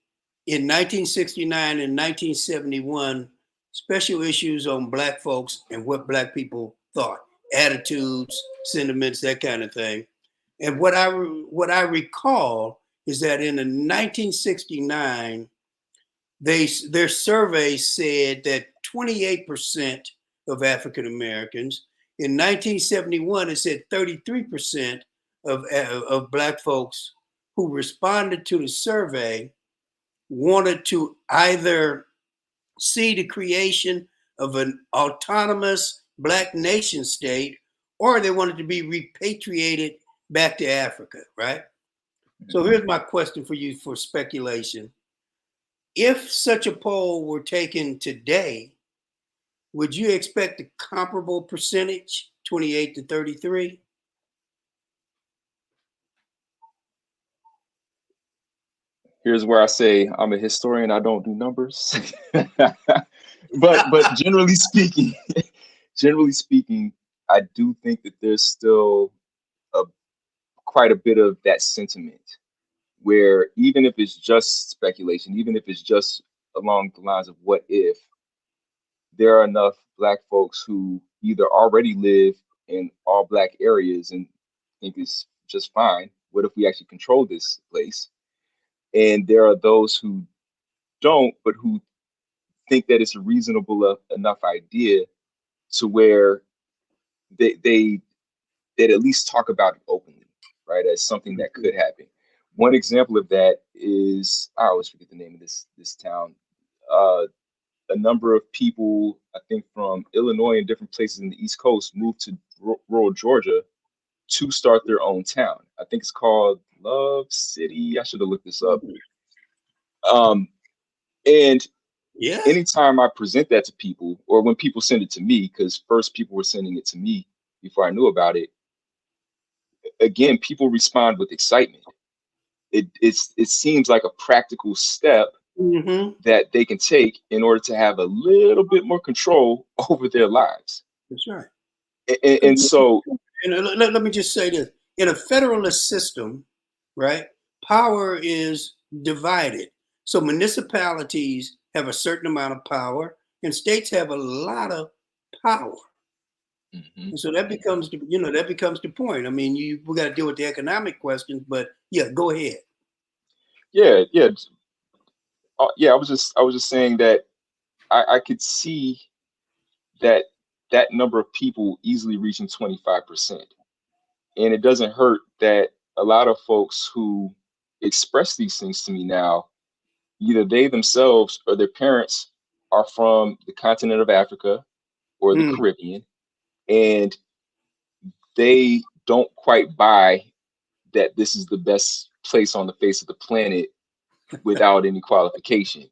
in 1969 and 1971 special issues on Black folks and what Black people thought, attitudes, sentiments, that kind of thing. And what I recall is that in 1969, their survey said that 28% of African Americans. In 1971, it said 33% of Black folks who responded to the survey wanted to either see the creation of an autonomous Black nation state, or they wanted to be repatriated back to Africa, right? So here's my question for you for speculation. If such a poll were taken today, would you expect a comparable percentage, 28 to 33? Here's where I say I'm a historian. I don't do numbers, but generally speaking, I do think that there's still quite a bit of that sentiment where even if it's just speculation, even if it's just along the lines of what if, there are enough Black folks who either already live in all Black areas and think it's just fine. What if we actually control this place? And there are those who don't, but who think that it's a reasonable enough idea to where they'd at least talk about it openly, right? As something that could happen. One example of that is, I always forget the name of this town. A number of people, I think from Illinois and different places in the East Coast, moved to rural Georgia to start their own town. I think it's called Love City. I should have looked this up. And anytime I present that to people, or when people send it to me, because first people were sending it to me before I knew about it, again, people respond with excitement. It seems like a practical step that they can take in order to have a little bit more control over their lives. That's right. And so, let me just say this: in a federalist system, right, power is divided. So municipalities have a certain amount of power, and states have a lot of power. And so that becomes the point. I mean, we got to deal with the economic questions, but yeah, go ahead. Yeah, yeah, yeah. I was just saying that I could see that number of people easily reaching 25%, and it doesn't hurt that a lot of folks who express these things to me now, either they themselves or their parents are from the continent of Africa or the Caribbean, and they don't quite buy that this is the best place on the face of the planet without any qualification.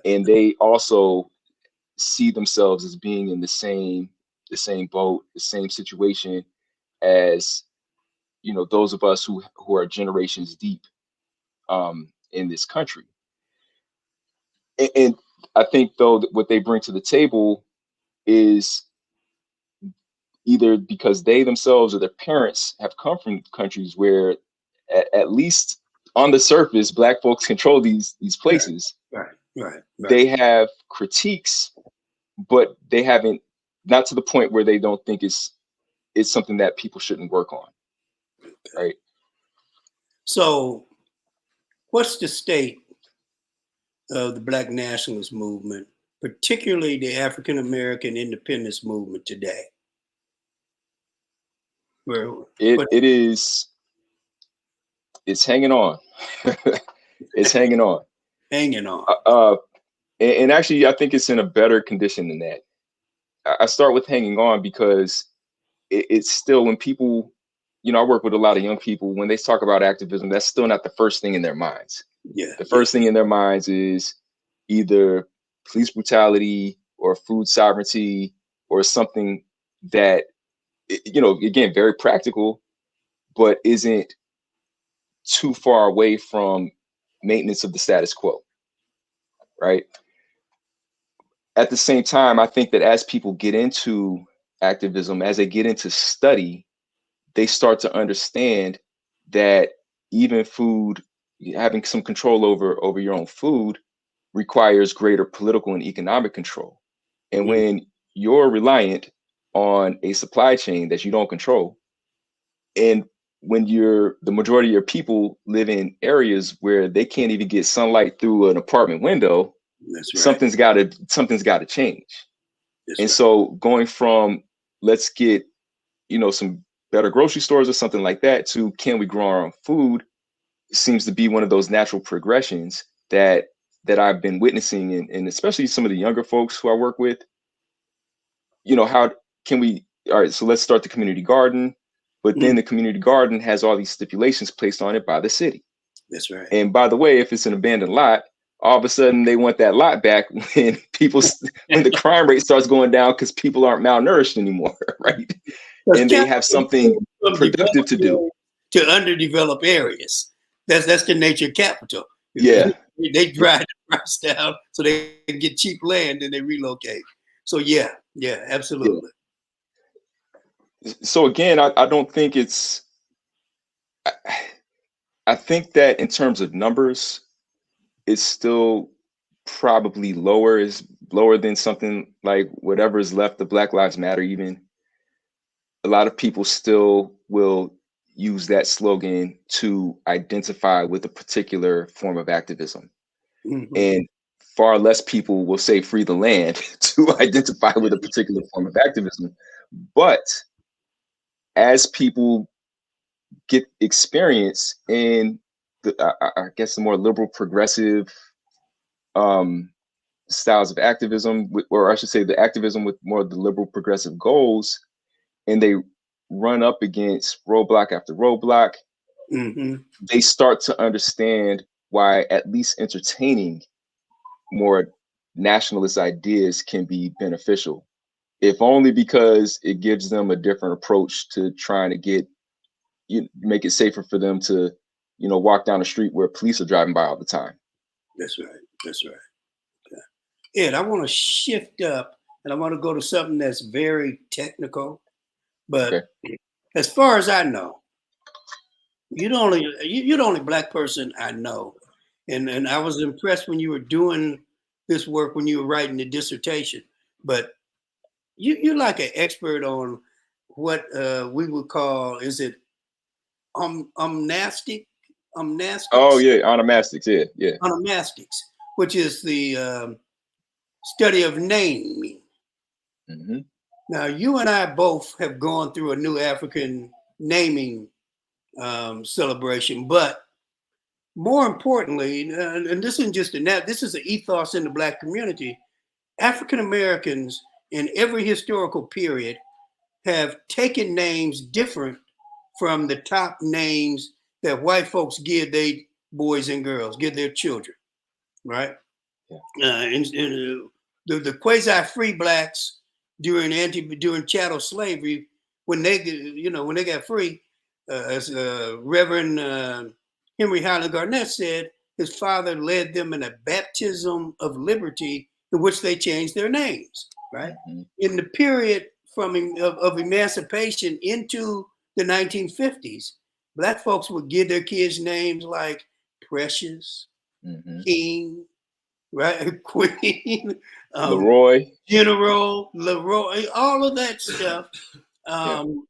And they also see themselves as being in the same boat, the same situation as, you know, those of us who are generations deep in this country. And I think, though, that what they bring to the table is either because they themselves or their parents have come from countries where, at least on the surface, Black folks control these places. Right. They have critiques, but they haven't, not to the point where they don't think it's something that people shouldn't work on. Right. So, what's the state of the Black nationalist movement, particularly the African American Independence Movement today? It's hanging on. It's hanging on. Hanging on. And actually, I think it's in a better condition than that. I start with hanging on because it's still, when people, you know, I work with a lot of young people, when they talk about activism, that's still not the first thing in their minds. Yeah. The first thing in their minds is either police brutality or food sovereignty or something that, you know, again, very practical, but isn't too far away from maintenance of the status quo. Right. At the same time, I think that as people get into activism, as they get into study, they start to understand that even food, having some control over your own food, requires greater political and economic control. And when you're reliant on a supply chain that you don't control, and when the majority of your people live in areas where they can't even get sunlight through an apartment window, that's right. something's got to change. That's and right. So going from, let's get, you know, some better grocery stores or something like that, to can we grow our own food, seems to be one of those natural progressions that I've been witnessing, and especially some of the younger folks who I work with. You know, how can we, all right, so let's start the community garden, but then the community garden has all these stipulations placed on it by the city. That's right. And by the way, if it's an abandoned lot, all of a sudden they want that lot back when the crime rate starts going down because people aren't malnourished anymore, right? And they have something productive to do. To underdeveloped areas. That's the nature of capital. Yeah. They drive the price down so they can get cheap land and they relocate. So yeah, absolutely. Yeah. So again, I don't think it's, I think that in terms of numbers, it's still probably lower than something like whatever is left of Black Lives Matter. Even a lot of people still will use that slogan to identify with a particular form of activism. And far less people will say free the land to identify with a particular form of activism. But as people get experience in I guess the more liberal progressive styles of activism, or I should say the activism with more of the liberal progressive goals, and they run up against roadblock after roadblock, they start to understand why at least entertaining more nationalist ideas can be beneficial, if only because it gives them a different approach to trying to make it safer for them to, you know, walk down the street where police are driving by all the time. That's right. Okay. Ed, I want to shift up and I want to go to something that's very technical, but as far as I know, you're the only Black person I know And I was impressed when you were doing this work, when you were writing the dissertation. But you're like an expert on what we would call, is it omnastics? Oh yeah, onomastics. Yeah, yeah. Onomastics, which is the study of naming. Mm-hmm. Now, you and I both have gone through a new African naming celebration, but more importantly, and this isn't just this is an ethos in the Black community. African Americans in every historical period have taken names different from the top names that white folks give their boys and girls, give their children, right? Yeah. The quasi-free blacks during chattel slavery, when they got free, as Reverend Henry Highland Garnett said, his father led them in a baptism of liberty in which they changed their names, right? Mm-hmm. In the period of emancipation into the 1950s, Black folks would give their kids names like Precious, mm-hmm. King, right? Queen, Leroy, General, Leroy, all of that stuff. And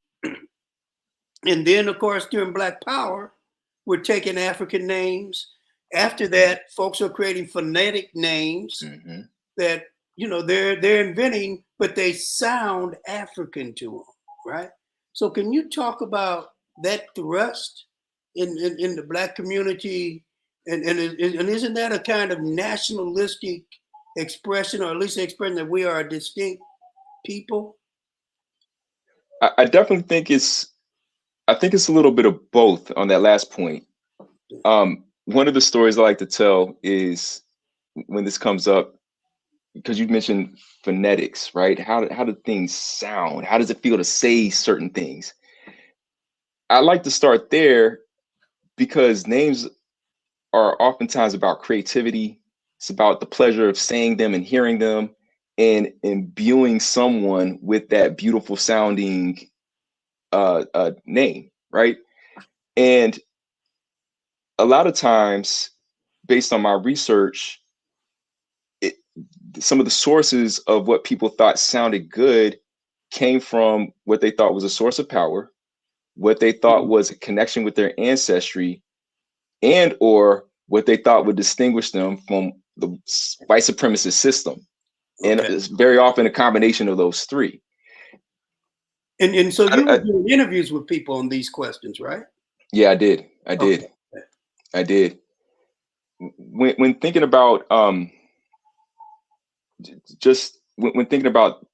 then, of course, during Black Power, we're taking African names. After that, folks are creating phonetic names mm-hmm. that, they're inventing, but they sound African to them, right? So can you talk about that thrust in the Black community? And isn't that a kind of nationalistic expression, or at least an expression that we are a distinct people? I definitely think it's a little bit of both on that last point. One of the stories I like to tell is when this comes up, because you mentioned phonetics, right? How do things sound? How does it feel to say certain things? I like to start there because names are oftentimes about creativity. It's about the pleasure of saying them and hearing them and imbuing someone with that beautiful sounding name, right? And a lot of times, based on my research, some of the sources of what people thought sounded good came from what they thought was a source of power, what they thought was a connection with their ancestry, and or what they thought would distinguish them from the white supremacist system. Okay. And it's very often a combination of those three. And so you were doing interviews with people on these questions, right? Yeah, I did. I did. When thinking about when thinking about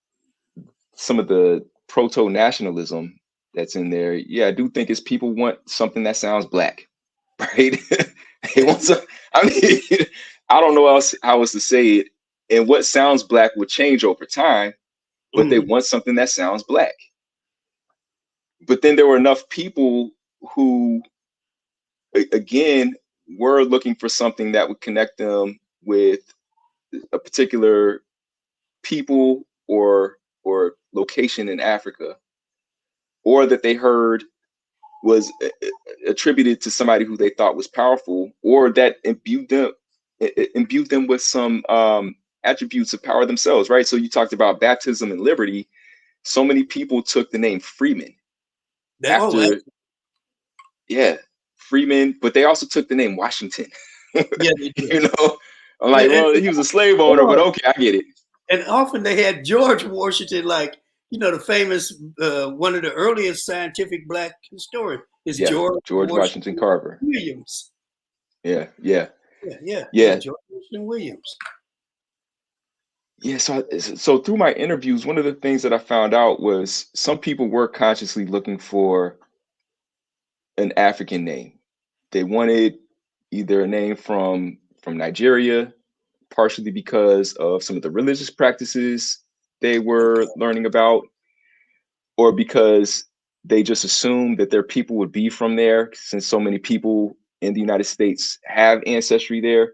some of the proto-nationalism that's in there, yeah, I do think it's people want something that sounds Black, right? They want some. I mean, I don't know how else to say it. And what sounds Black will change over time, but they want something that sounds Black. But then there were enough people who, again, were looking for something that would connect them with a particular people or location in Africa, or that they heard was attributed to somebody who they thought was powerful, or that imbued them with some attributes of power themselves, right? So you talked about baptism and liberty. So many people took the name Freeman after, Freeman, but they also took the name Washington. Yeah, they did. I'm like, well, he was a slave owner, but okay, I get it. And often they had George Washington, like, the famous, one of the earliest scientific Black historians is George Washington Carver Williams. Yeah. George Washington Williams. Yeah, so through my interviews, one of the things that I found out was some people were consciously looking for an African name. They wanted either a name from Nigeria, partially because of some of the religious practices they were learning about, or because they just assumed that their people would be from there, since so many people in the United States have ancestry there.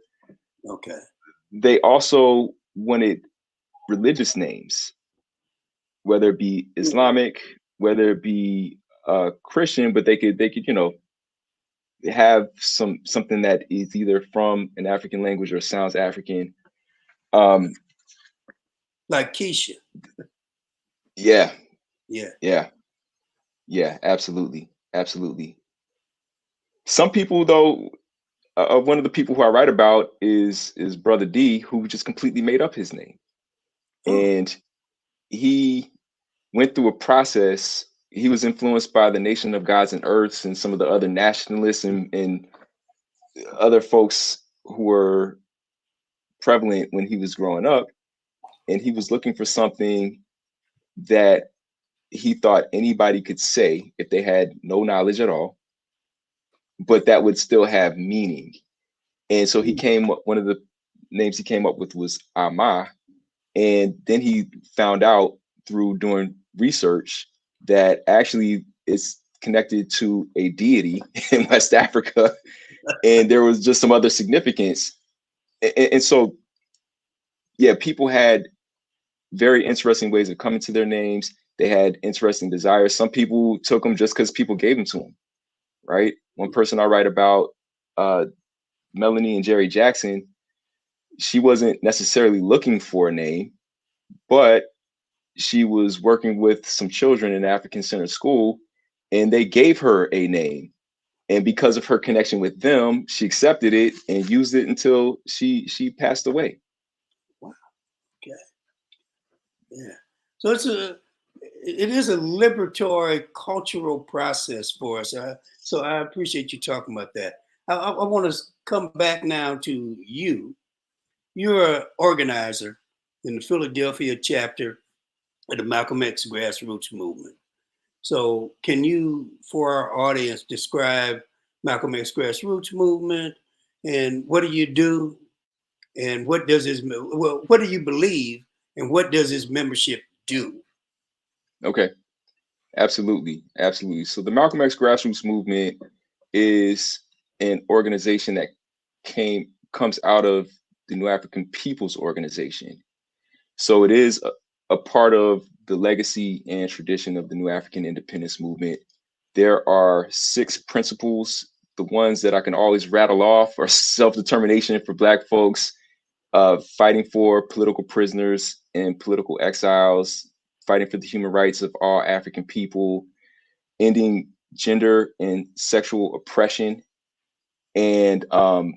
Okay. They also wanted religious names, whether it be Islamic, whether it be Christian, but they could have something that is either from an African language or sounds African. Like Keisha. Yeah, Yeah. yeah, absolutely, absolutely. Some people, though, one of the people who I write about is Brother D, who just completely made up his name, and he went through a process. He was influenced by the Nation of Gods and Earths and some of the other nationalists and other folks who were prevalent when he was growing up, and he was looking for something that he thought anybody could say if they had no knowledge at all, but that would still have meaning. And so he came up, one of the names he came up with was Ama. And then he found out through doing research that actually it's connected to a deity in West Africa. And there was just some other significance. And so, yeah, people had very interesting ways of coming to their names. They had interesting desires. Some people took them just because people gave them to them, right? One person I write about, Melanie and Jerry Jackson, she wasn't necessarily looking for a name, but she was working with some children in African Center School, and they gave her a name. And because of her connection with them, she accepted it and used it until she passed away. Wow. Okay. Yeah. So it is a liberatory cultural process for us. So I appreciate you talking about that. I want to come back now to you. You're an organizer in the Philadelphia chapter of the Malcolm X grassroots movement. So can you, for our audience, describe Malcolm X grassroots movement and what do you do and what do you believe and what does his membership do? Okay, absolutely, absolutely. So the Malcolm X grassroots movement is an organization that comes out of the New African People's Organization. So it is a part of the legacy and tradition of the New African Independence Movement. There are 6 principles. The ones that I can always rattle off are self-determination for Black folks, fighting for political prisoners and political exiles, fighting for the human rights of all African people, ending gender and sexual oppression, and of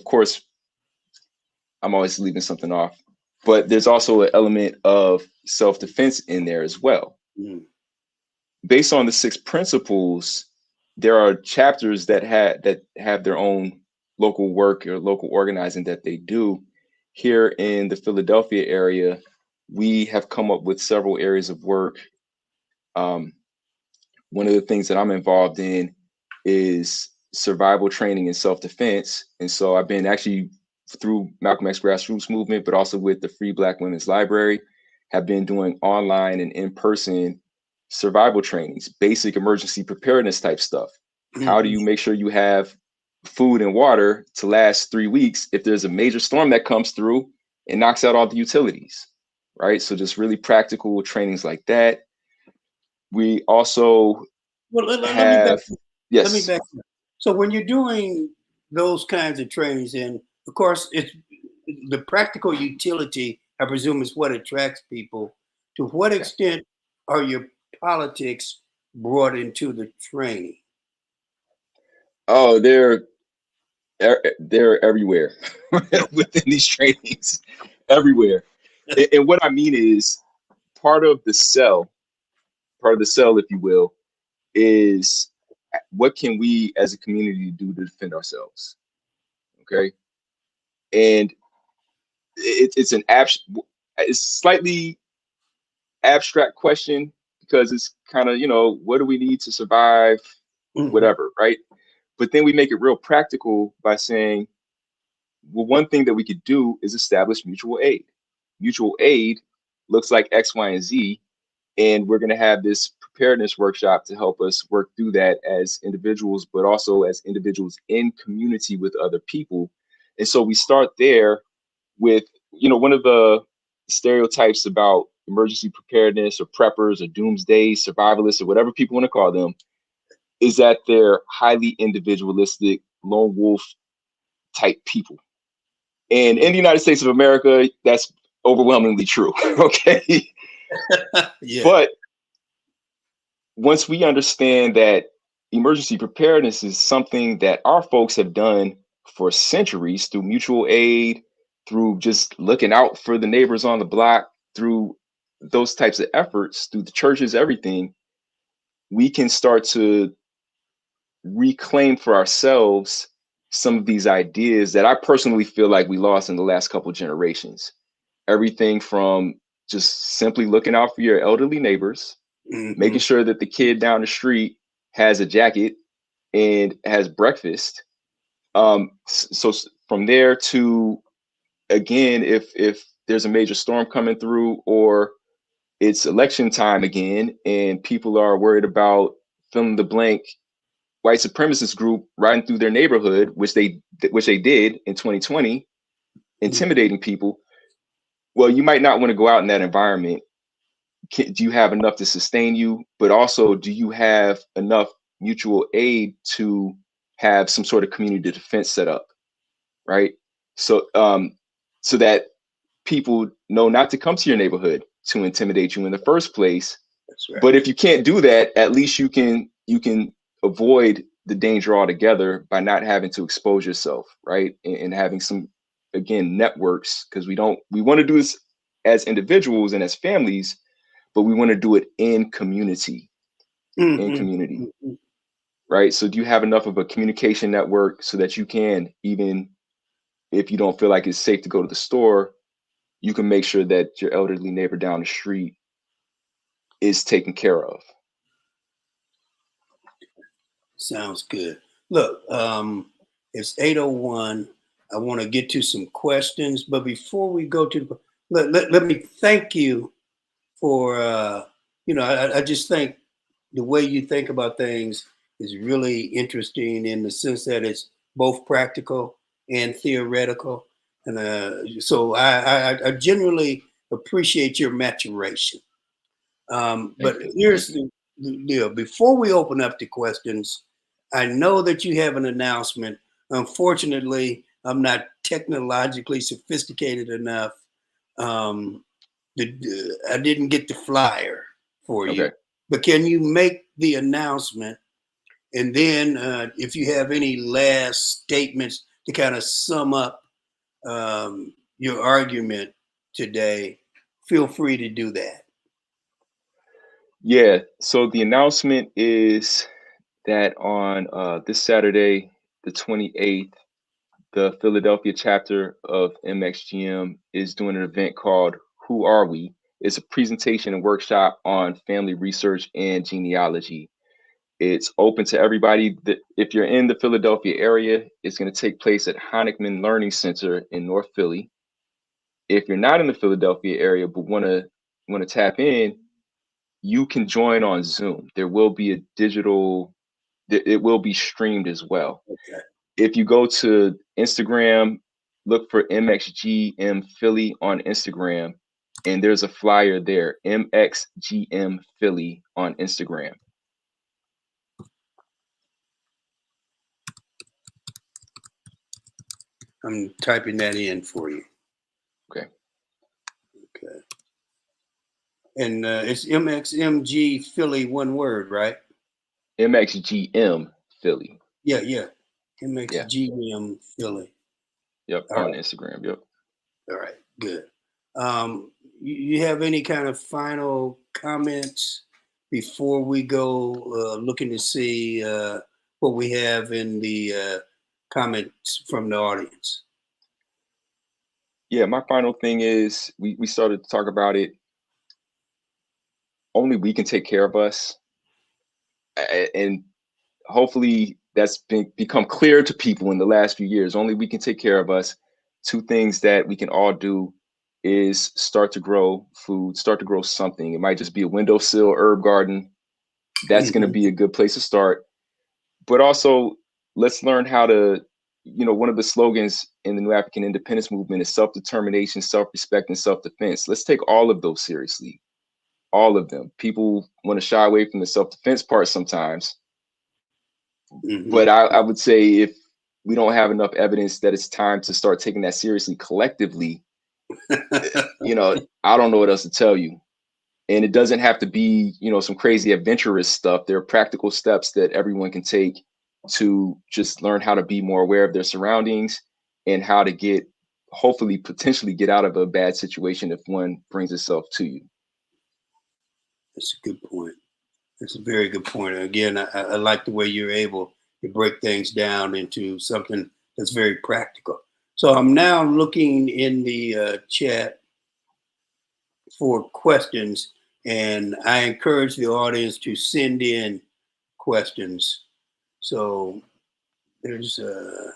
course, I'm always leaving something off, but there's also an element of self-defense in there as well. Mm. Based on the 6 principles, there are chapters that have their own local work or local organizing that they do. Here in the Philadelphia area, we have come up with several areas of work. One of the things that I'm involved in is survival training and self-defense. And so I've been actually through Malcolm X grassroots movement, but also with the Free Black Women's Library, have been doing online and in-person survival trainings, basic emergency preparedness type stuff. Mm-hmm. How do you make sure you have food and water to last 3 weeks if there's a major storm that comes through and knocks out all the utilities, right? So just really practical trainings like that. We also have, yes. Let me back up. So when you're doing those kinds of trainings, and of course, it's the practical utility, I presume, is what attracts people. To what extent are your politics brought into the training? Oh, they're everywhere within these trainings, everywhere. And what I mean is part of the cell, if you will, is what can we as a community do to defend ourselves? Okay. And it's slightly abstract question because it's kind of, what do we need to survive, whatever, right? But then we make it real practical by saying, well, one thing that we could do is establish mutual aid. Mutual aid looks like X, Y, and Z. And we're going to have this preparedness workshop to help us work through that as individuals, but also as individuals in community with other people. And so we start there with, one of the stereotypes about emergency preparedness or preppers or doomsday survivalists or whatever people want to call them is that they're highly individualistic, lone wolf type people. And in the United States of America, that's overwhelmingly true. Okay. Yeah. But once we understand that emergency preparedness is something that our folks have done for centuries through mutual aid, through just looking out for the neighbors on the block, through those types of efforts, through the churches, everything, we can start to reclaim for ourselves some of these ideas that I personally feel like we lost in the last couple of generations. Everything from just simply looking out for your elderly neighbors, making sure that the kid down the street has a jacket and has breakfast. So from there to, again, if there's a major storm coming through, or it's election time again and people are worried about fill in the blank white supremacist group riding through their neighborhood, which they did in 2020, intimidating people. Well, you might not want to go out in that environment. Do you have enough to sustain you? But also, do you have enough mutual aid to have some sort of community defense set up, right? So, so that people know not to come to your neighborhood to intimidate you in the first place. That's right. But if you can't do that, at least you can avoid the danger altogether by not having to expose yourself, right? And having some, again, networks, because we want to do this as individuals and as families, but we want to do it in community, right? So do you have enough of a communication network so that you can, even if you don't feel like it's safe to go to the store, you can make sure that your elderly neighbor down the street is taken care of? Sounds good. Look, it's 8:01. I want to get to some questions, but before we go to let me thank you for I just think the way you think about things is really interesting in the sense that it's both practical and theoretical, and so I genuinely appreciate your maturation. But here's the deal: before we open up to questions, I know that you have an announcement. Unfortunately, I'm not technologically sophisticated enough. I didn't get the flyer for you. Okay. But can you make the announcement? And then if you have any last statements to kind of sum up your argument today, feel free to do that. Yeah. So the announcement is that on this Saturday, the 28th, the Philadelphia chapter of MXGM is doing an event called Who Are We? It's a presentation and workshop on family research and genealogy. It's open to everybody. If you're in the Philadelphia area, it's going to take place at Honickman Learning Center in North Philly. If you're not in the Philadelphia area but want to tap in, you can join on Zoom. There will be a digital, it will be streamed as well. Okay. If you go to Instagram, look for MXGM Philly on Instagram, and there's a flyer there, MXGM Philly on Instagram. I'm typing that in for you. Okay. Okay. And it's MXMG Philly, one word, right? MXGM Philly. Yeah. MXGM Philly. Yep, All on right. Instagram. Yep. All right, good. You have any kind of final comments before we go looking to see what we have in the comments from the audience? Yeah, my final thing is we started to talk about it. Only we can take care of us. And hopefully that's become clear to people in the last few years. Only we can take care of us. Two things that we can all do is start to grow food, start to grow something. It might just be a windowsill herb garden. That's going to be a good place to start. But also, let's learn how to, one of the slogans in the new African Independence Movement is self-determination, self-respect, and self-defense. Let's take all of those seriously. All of them. People want to shy away from the self-defense part sometimes, But I would say if we don't have enough evidence that it's time to start taking that seriously collectively, you know, I don't know what else to tell you. And it doesn't have to be, you know, some crazy adventurous stuff. There are practical steps that everyone can take to just learn how to be more aware of their surroundings and how to get, hopefully, potentially get out of a bad situation if one brings itself to you. That's a good point. That's a very good point. Again, I like the way you're able to break things down into something that's very practical. So I'm now looking in the chat for questions, and I encourage the audience to send in questions. So there's other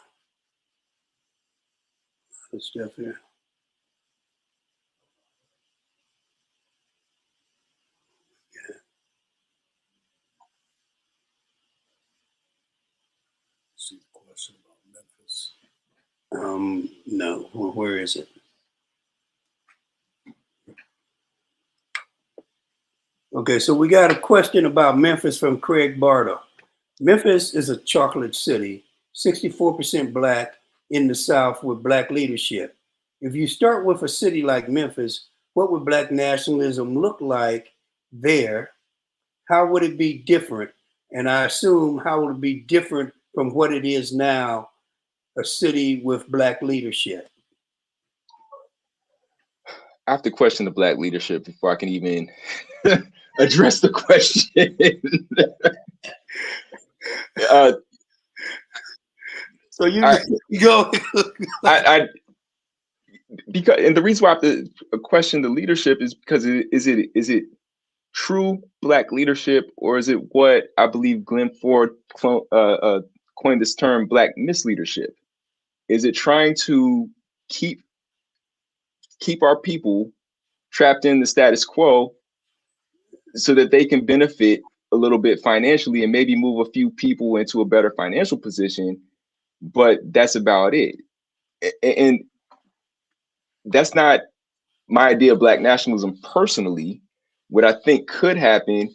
stuff here. See the question about Memphis. No, where is it? Okay, so we got a question about Memphis from Craig Bartle. Memphis is a chocolate city, 64% Black in the South with Black leadership. If you start with a city like Memphis, what would Black nationalism look like there? How would it be different? And I assume how would it be different from what it is now, a city with Black leadership? I have to question the Black leadership before I can even address the question. So you go. Because, and the reason why I have to question the leadership is because is it true Black leadership, or is it what I believe Glenn Ford coined this term, Black misleadership? Is it trying to keep our people trapped in the status quo so that they can benefit a little bit financially and maybe move a few people into a better financial position, but that's about it? And that's not my idea of Black nationalism personally. What I think could happen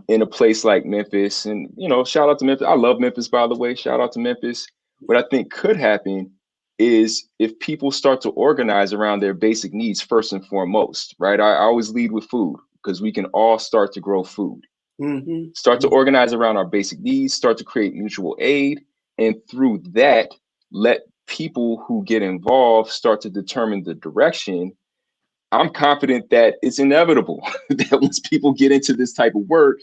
in a place like Memphis, and, you know, shout out to Memphis. I love Memphis, by the way. Shout out to Memphis. What I think could happen is if people start to organize around their basic needs first and foremost, right? I always lead with food because we can all start to grow food. Start to organize around our basic needs, start to create mutual aid, and through that, let people who get involved start to determine the direction. I'm confident that it's inevitable that once people get into this type of work,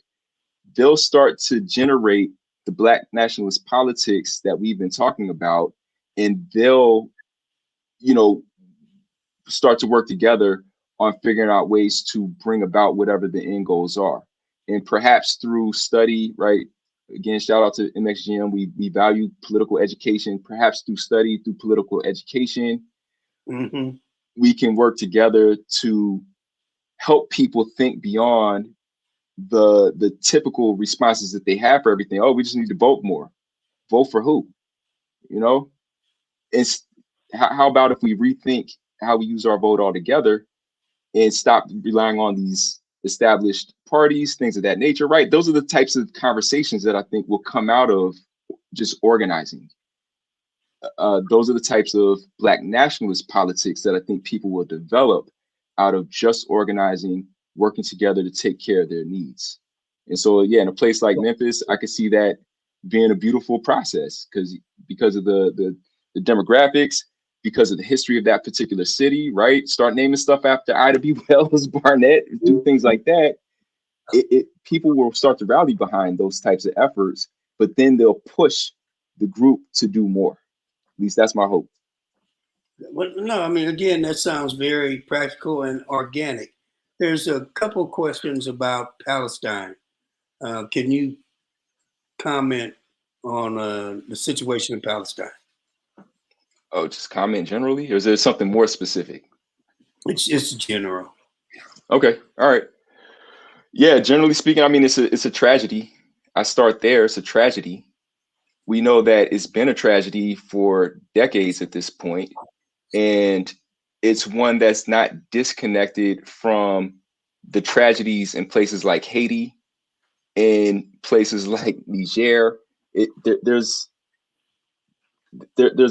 they'll start to generate the Black nationalist politics that we've been talking about, and they'll, you know, start to work together on figuring out ways to bring about whatever the end goals are. And perhaps through study, right? Again, shout out to MXGM. We value political education. Perhaps through study, through political education, we can work together to help people think beyond the typical responses that they have for everything. Oh, we just need to vote more. Vote for who? You know? It's how about if we rethink how we use our vote altogether and stop relying on these established parties, things of that nature, right? Those are the types of conversations that I think will come out of just organizing. Those are the types of Black nationalist politics that I think people will develop out of just organizing, working together to take care of their needs. And so, yeah, in a place like Memphis, I could see that being a beautiful process because of the demographics, because of the history of that particular city, right? Start naming stuff after Ida B. Wells, Barnett, do things like that. People will start to rally behind those types of efforts, but then they'll push the group to do more. At least that's my hope. Well, no, I mean, again, that sounds very practical and organic. There's a couple questions about Palestine. Can you comment on the situation in Palestine? Oh, just comment generally, or is there something more specific? It's general. Okay, all right. Yeah, generally speaking, I mean, it's a tragedy. I start there. It's a tragedy. We know that it's been a tragedy for decades at this point, and it's one that's not disconnected from the tragedies in places like Haiti, in places like Niger, there's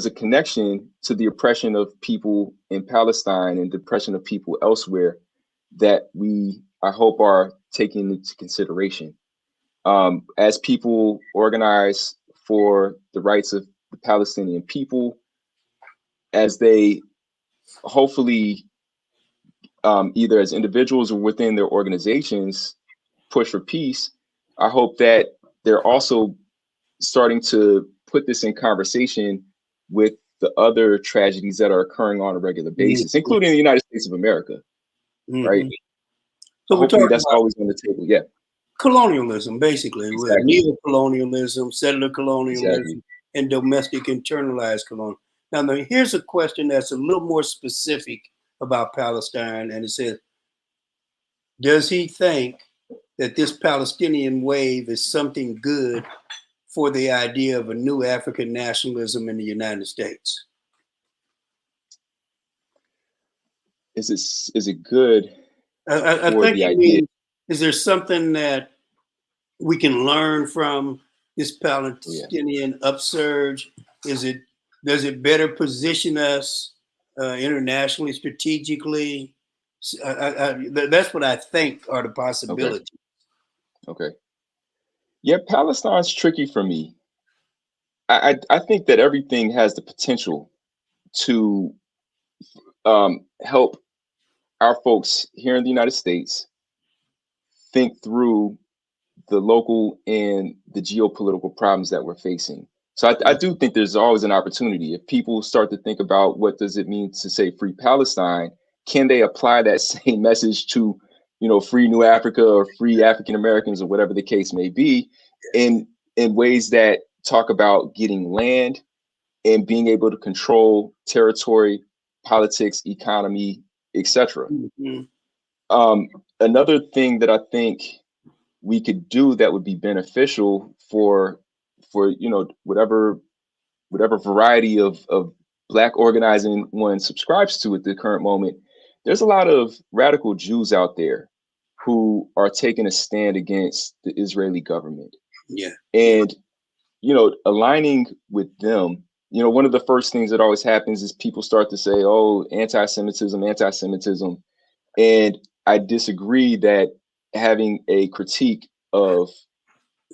a connection to the oppression of people in Palestine and the oppression of people elsewhere that I hope are taken into consideration. As people organize for the rights of the Palestinian people, as they hopefully either as individuals or within their organizations push for peace, I hope that they're also starting to put this in conversation with the other tragedies that are occurring on a regular basis, including the United States of America, right? So we're talking that's about always on the table. Yeah. Colonialism, basically, with neo-colonialism, settler colonialism, Exactly. and domestic internalized colonialism. Now, here's a question that's a little more specific about Palestine, and it says, does he think that this Palestinian wave is something good for the idea of a new African nationalism in the United States? Is it good I for think the you idea? mean, is there something that we can learn from this Palestinian upsurge? Does it better position us internationally, strategically? That's what I think are the possibilities. Okay. Yeah, Palestine's tricky for me. I think that everything has the potential to help our folks here in the United States think through the local and the geopolitical problems that we're facing. So I do think there's always an opportunity. If people start to think about what does it mean to say free Palestine, can they apply that same message to, free New Africa or free African Americans or whatever the case may be, in ways that talk about getting land and being able to control territory, politics, economy, etc. Another thing that I think we could do that would be beneficial for whatever variety of Black organizing one subscribes to at the current moment. There's a lot of radical Jews out there who are taking a stand against the Israeli government. Yeah. And aligning with them, one of the first things that always happens is people start to say, oh, anti-Semitism. And I disagree that having a critique of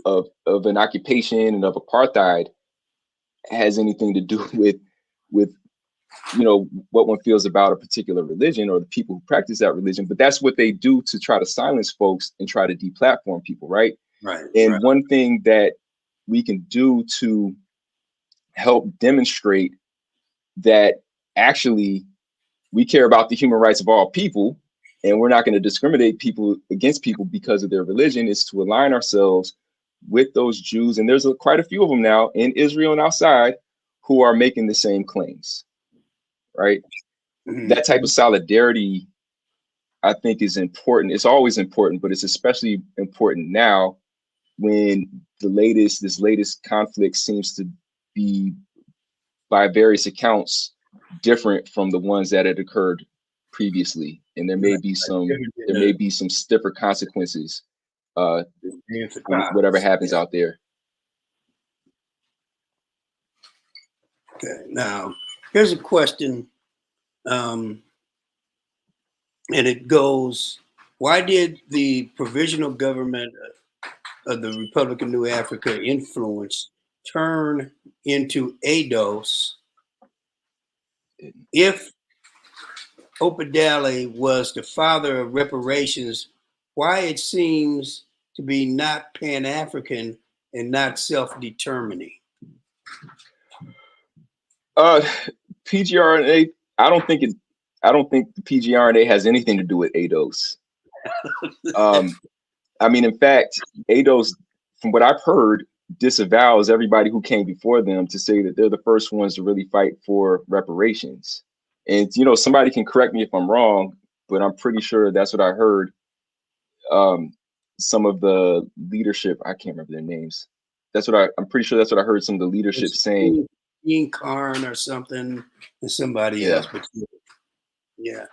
an occupation and of apartheid has anything to do with what one feels about a particular religion or the people who practice that religion. But that's what they do to try to silence folks and try to deplatform people, right? Right. And one thing that we can do to help demonstrate that actually we care about the human rights of all people and we're not going to discriminate people against people because of their religion is to align ourselves with those Jews. And there's quite a few of them now in Israel and outside who are making the same claims, right? That type of solidarity, I think, is important. It's always important, but it's especially important now when this latest conflict seems to be, by various accounts, different from the ones that had occurred previously, and there may be some stiffer consequences whatever happens out there. Okay, now here's a question, and it goes: why did the provisional government of the Republic of New Afrika influence turn into ADOS if Opadale was the father of reparations? Why it seems to be not Pan-African and not self-determining? PGRNA, I don't think the PGRNA has anything to do with ADOS. I mean, in fact, ADOS, from what I've heard, disavows everybody who came before them to say that they're the first ones to really fight for reparations. And somebody can correct me if I'm wrong, but I'm pretty sure that's what I heard. Some of the leadership, I can't remember their names. I'm pretty sure that's what I heard some of the leadership saying. Ian Karn or something, and somebody else, but yeah.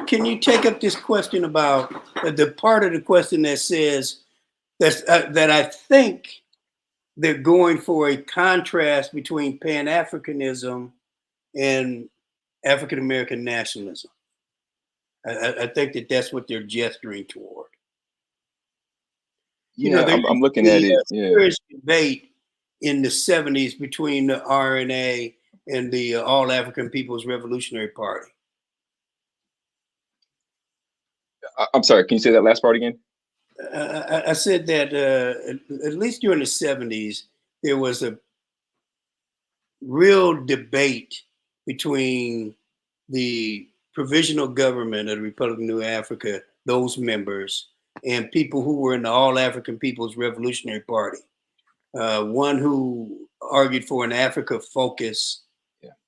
can you take up this question about the part of the question that says that I think they're going for a contrast between Pan-Africanism and African American nationalism. I think that's what they're gesturing toward. Yeah, I'm looking at it. Yeah, Serious debate in the 70s between the RNA and the All African People's Revolutionary Party. I'm sorry. Can you say that last part again? I said that at least during the 70s, there was a real debate between the provisional government of the Republic of New Afrika, those members, and people who were in the All African People's Revolutionary Party. One who argued for an Africa focus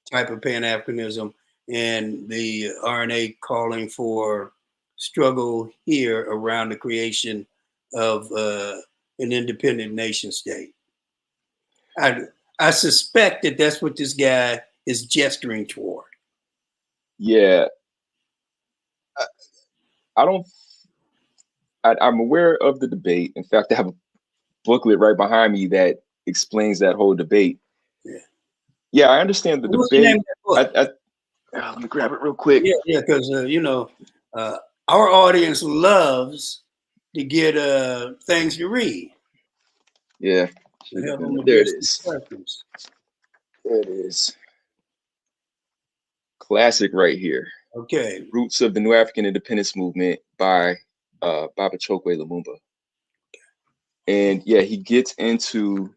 type of Pan-Africanism, and the RNA calling for struggle here around the creation of an independent nation state. I suspect that that's what this guy is gesturing toward. Yeah, I'm aware of the debate. In fact, I have a booklet right behind me that explains that whole debate. Yeah, I understand the What's debate. the name of that book? Let me grab it real quick. Yeah, because our audience loves to get things to read. Yeah, there it is. There it is. Classic right here. Okay. Roots of the New African Independence Movement by Baba Chokwe Lumumba. And yeah, he gets into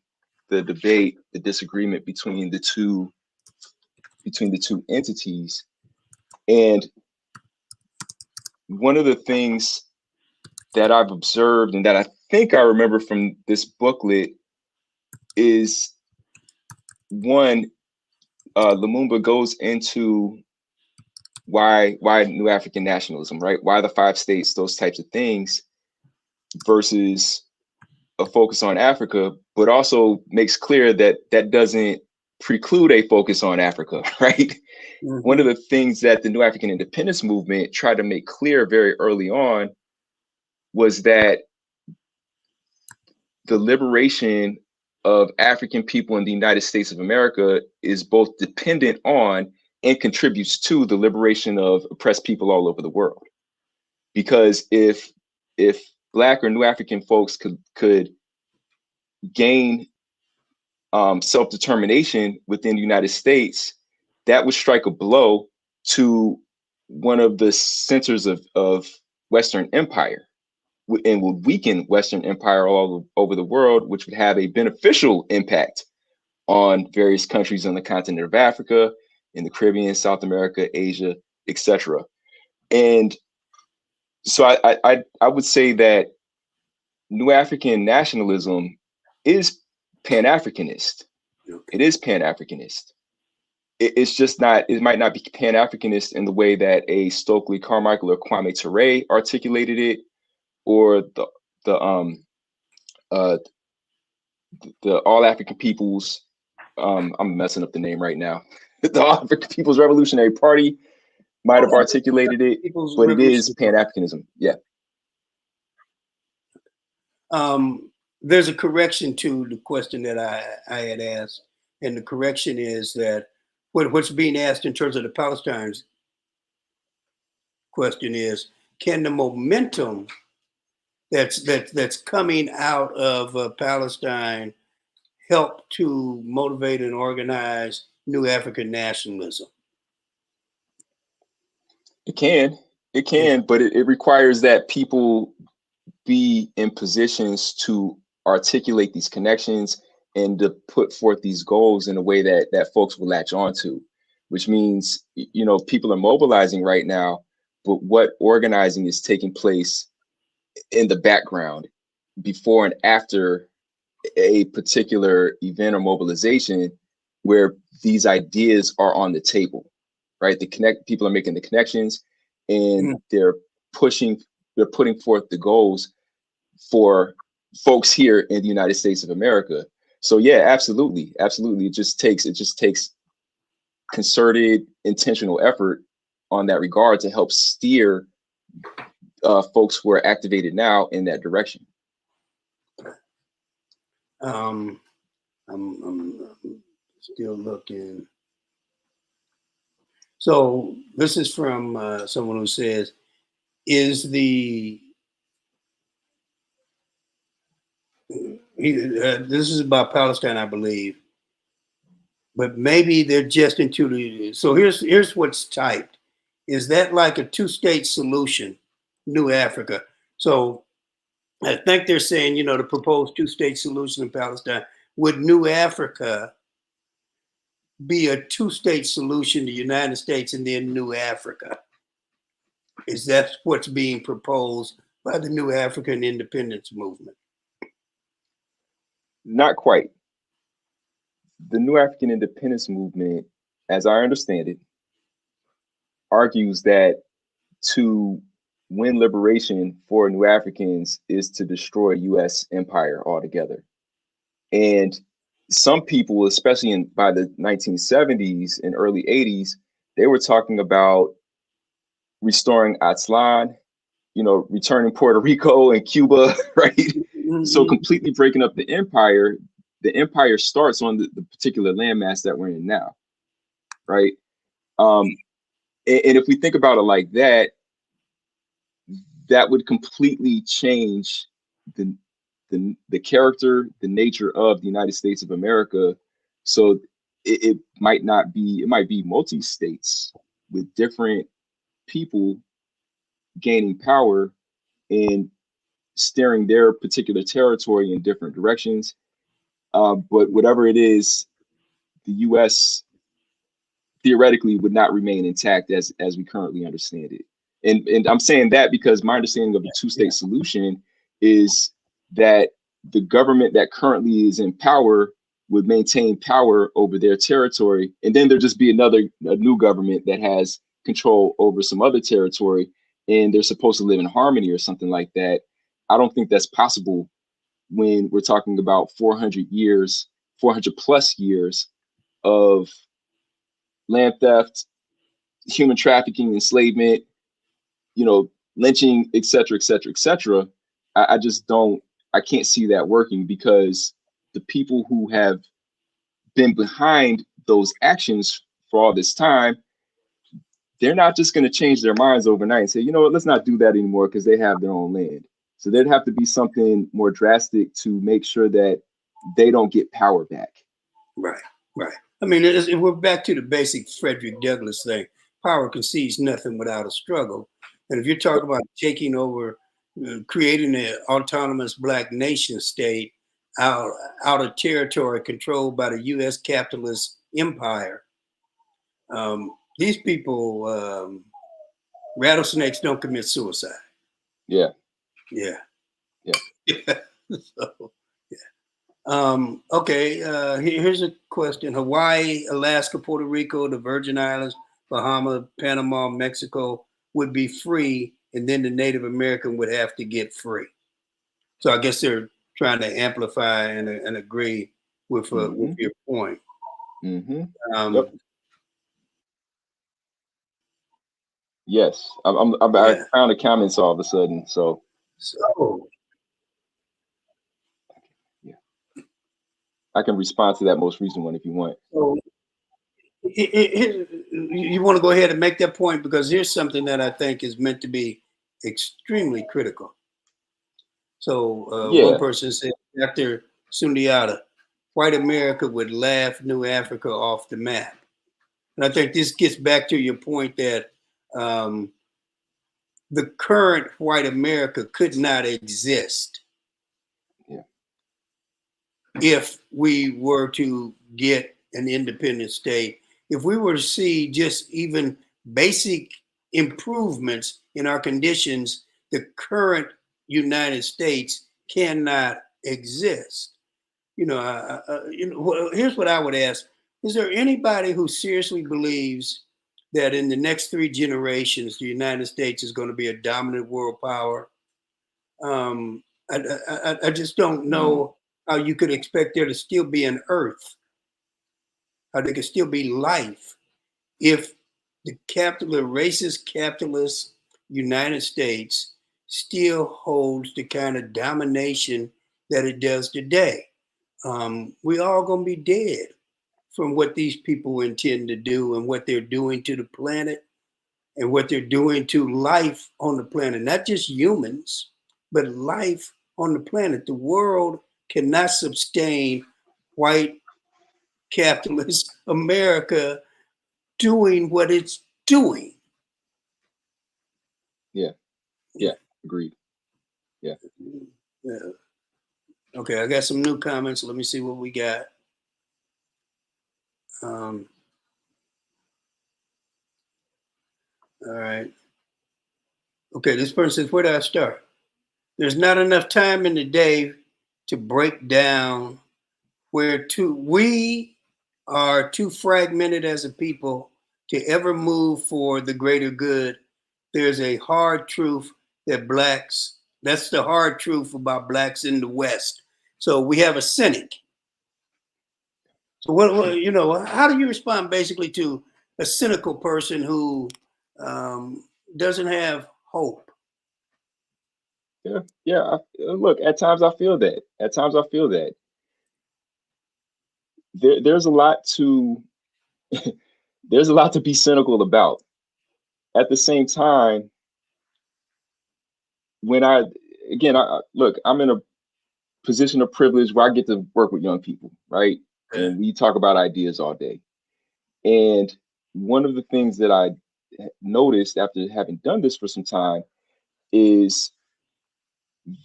the debate, the disagreement between the two entities. And one of the things that I've observed and that I think I remember from this booklet is one, Lumumba goes into why New African nationalism, right? Why the 5 states, those types of things, versus a focus on Africa, but also makes clear that that doesn't preclude a focus on Africa, right? Mm-hmm. One of the things that the New African Independence Movement tried to make clear very early on was that the liberation of African people in the United States of America is both dependent on and contributes to the liberation of oppressed people all over the world. Because if Black or New African folks could gain self-determination within the United States, that would strike a blow to one of the centers of Western empire, and would weaken Western empire all over the world, which would have a beneficial impact on various countries on the continent of Africa, in the Caribbean, South America, Asia, etc. And so I would say that New African nationalism is Pan-Africanist. It is Pan-Africanist. It's just not, it might not be Pan-Africanist in the way that a Stokely Carmichael or Kwame Ture articulated it, or the All African People's, I'm messing up the name right now, the All African People's Revolutionary Party might have articulated it, but it is Pan-Africanism. Yeah. There's a correction to the question that I had asked, and the correction is that what's being asked in terms of the Palestine's question is, can the momentum that's coming out of Palestine help to motivate and organize New African nationalism? It can, but it requires that people be in positions to articulate these connections and to put forth these goals in a way that folks will latch onto, which means, people are mobilizing right now, but what organizing is taking place in the background before and after a particular event or mobilization where these ideas are on the table, right? People are making the connections, and they're putting forth the goals for folks here in the United States of America. So yeah, absolutely. It just takes concerted, intentional effort on that regard to help steer folks who are activated now in that direction. I'm still looking. So this is from someone who says, is the this is about Palestine, I believe, but maybe they're just into the. So here's what's typed. Is that like a two-state solution, New Africa? So I think they're saying, the proposed two-state solution in Palestine, would New Africa be a two-state solution, the United States and then New Africa? Is that what's being proposed by the New African Independence Movement? Not quite. The New African Independence Movement, as I understand it, argues that to win liberation for New Africans is to destroy U.S. empire altogether. And some people, especially by the 1970s and early 80s, they were talking about restoring Aztlan, returning Puerto Rico and Cuba, right? Mm-hmm. So completely breaking up the empire. The empire starts on the particular landmass that we're in now, right? And if we think about it like that, that would completely change the character, the nature of the United States of America. So it might be multi-states with different people gaining power and steering their particular territory in different directions. But whatever it is, the U.S. theoretically would not remain intact as we currently understand it. And I'm saying that because my understanding of the two-state solution is that the government that currently is in power would maintain power over their territory, and then there'd just be a new government that has control over some other territory, and they're supposed to live in harmony or something like that. I don't think that's possible when we're talking about 400 plus years of land theft, human trafficking, enslavement, lynching, et cetera, et cetera, et cetera. I can't see that working because the people who have been behind those actions for all this time, they're not just going to change their minds overnight and say, you know what, let's not do that anymore because they have their own land. So there'd have to be something more drastic to make sure that they don't get power back. Right. I mean, we're back to the basic Frederick Douglass thing. Power concedes nothing without a struggle. And if you're talking about taking over, creating an autonomous Black nation state out of territory controlled by the U.S. capitalist empire, these people, rattlesnakes don't commit suicide. Yeah. So, okay, here's a question. Hawaii, Alaska, Puerto Rico, the Virgin Islands, Bahamas, Panama, Mexico would be free, and then the Native American would have to get free. So I guess they're trying to amplify and agree with your point. Mm-hmm. Yes, I found the comments all of a sudden. So yeah, I can respond to that most recent one if you want. So you want to go ahead and make that point, because here's something that I think is meant to be extremely critical. So one person said, after Sundiata, white America would laugh New Africa off the map. And I think this gets back to your point that the current white America could not exist if we were to get an independent state. If we were to see just even basic improvements in our conditions, the current United States cannot exist. Here's what I would ask. Is there anybody who seriously believes that in the next 3 generations, the United States is going to be a dominant world power? I just don't know how you could expect there to still be an earth, how there could still be life if the racist capitalist United States still holds the kind of domination that it does today. We all gonna be dead from what these people intend to do and what they're doing to the planet and what they're doing to life on the planet. Not just humans, but life on the planet. The world cannot sustain white capitalist America doing what it's doing. Yeah, agreed. Yeah. Okay, I got some new comments. Let me see what we got. All right. Okay, this person says, where do I start? There's not enough time in the day to break down where we are too fragmented as a people to ever move for the greater good. There's a hard truth that that's the hard truth about blacks in the West. So we have a cynic. So what you know, how do you respond basically to a cynical person who doesn't have hope? Yeah. Look, at times I feel that. There's a lot to there's a lot to be cynical about. At the same time, when look, I'm in a position of privilege where I get to work with young people, right? And we talk about ideas all day. And one of the things that I noticed after having done this for some time is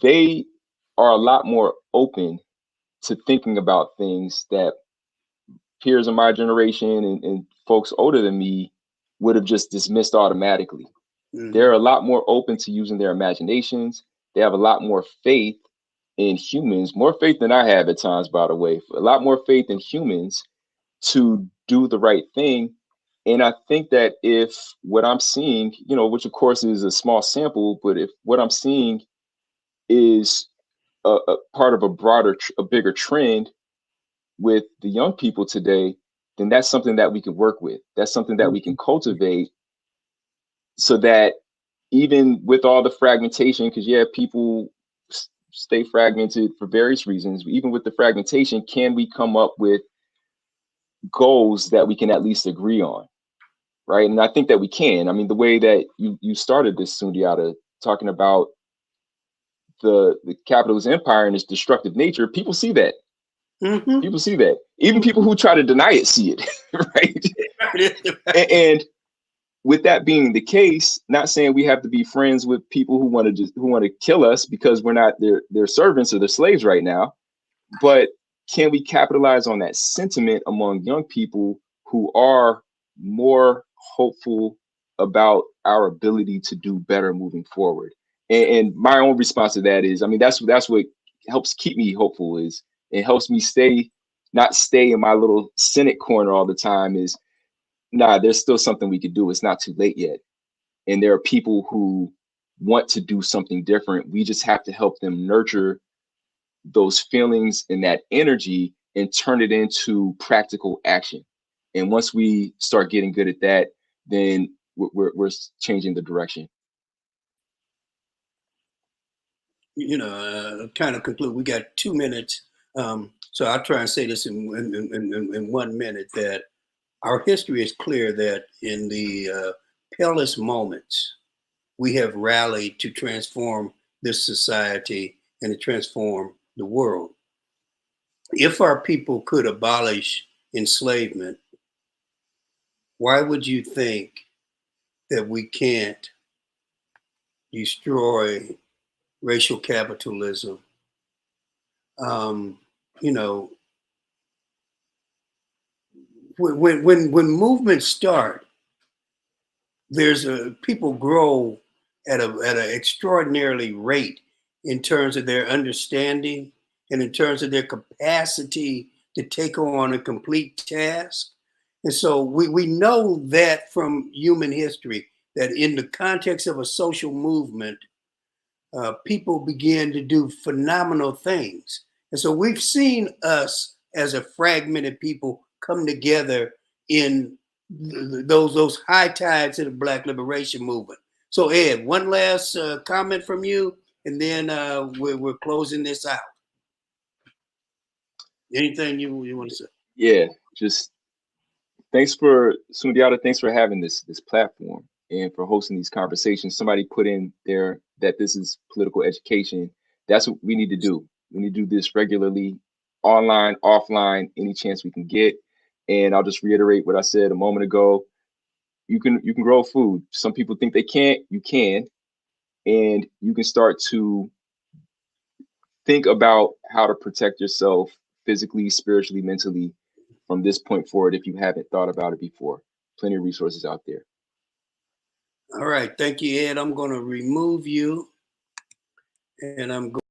they are a lot more open to thinking about things that peers of my generation and folks older than me would have just dismissed automatically. Mm-hmm. They're a lot more open to using their imaginations. They have a lot more faith in humans, more faith than I have at times, by the way, a lot more faith in humans to do the right thing. And I think that if what I'm seeing, which of course is a small sample, but if what I'm seeing is a part of a bigger trend with the young people today, then that's something that we can work with. That's something that we can cultivate so that even with all the fragmentation, because people stay fragmented for various reasons, even with the fragmentation, can we come up with goals that we can at least agree on, right? And I think that we can. I mean, the way that you started this, Sundiata, talking about the capitalist empire and its destructive nature, people see that. Mm-hmm. People see that. Even people who try to deny it see it, right? And with that being the case, not saying we have to be friends with people who want to kill us because we're not their servants or their slaves right now, but can we capitalize on that sentiment among young people who are more hopeful about our ability to do better moving forward? And my own response to that is, I mean, that's what helps keep me hopeful. Is it helps me not stay in my little cynic corner all the time. Is there's still something we could do. It's not too late yet. And there are people who want to do something different. We just have to help them nurture those feelings and that energy and turn it into practical action. And once we start getting good at that, then we're changing the direction. Kind of conclude. We got 2 minutes. So I'll try and say this in 1 minute, that our history is clear that in the palest moments, we have rallied to transform this society and to transform the world. If our people could abolish enslavement, why would you think that we can't destroy racial capitalism? When movements start, people grow at an extraordinarily rate in terms of their understanding and in terms of their capacity to take on a complete task. And so we know that from human history, that in the context of a social movement, people begin to do phenomenal things. And so we've seen us as a fragmented people come together in those high tides of the Black liberation movement. So Ed, one last comment from you, and then we're closing this out. Anything you want to say? Yeah, just thanks for Sundiata. Thanks for having this platform and for hosting these conversations. Somebody put in there that this is political education. That's what we need to do. We need to do this regularly, online, offline, any chance we can get. And I'll just reiterate what I said a moment ago. You can grow food. Some people think they can't. You can, and you can start to think about how to protect yourself physically, spiritually, mentally from this point forward if you haven't thought about it before. Plenty of resources out there. All right. Thank you, Ed. I'm going to remove you, and I'm going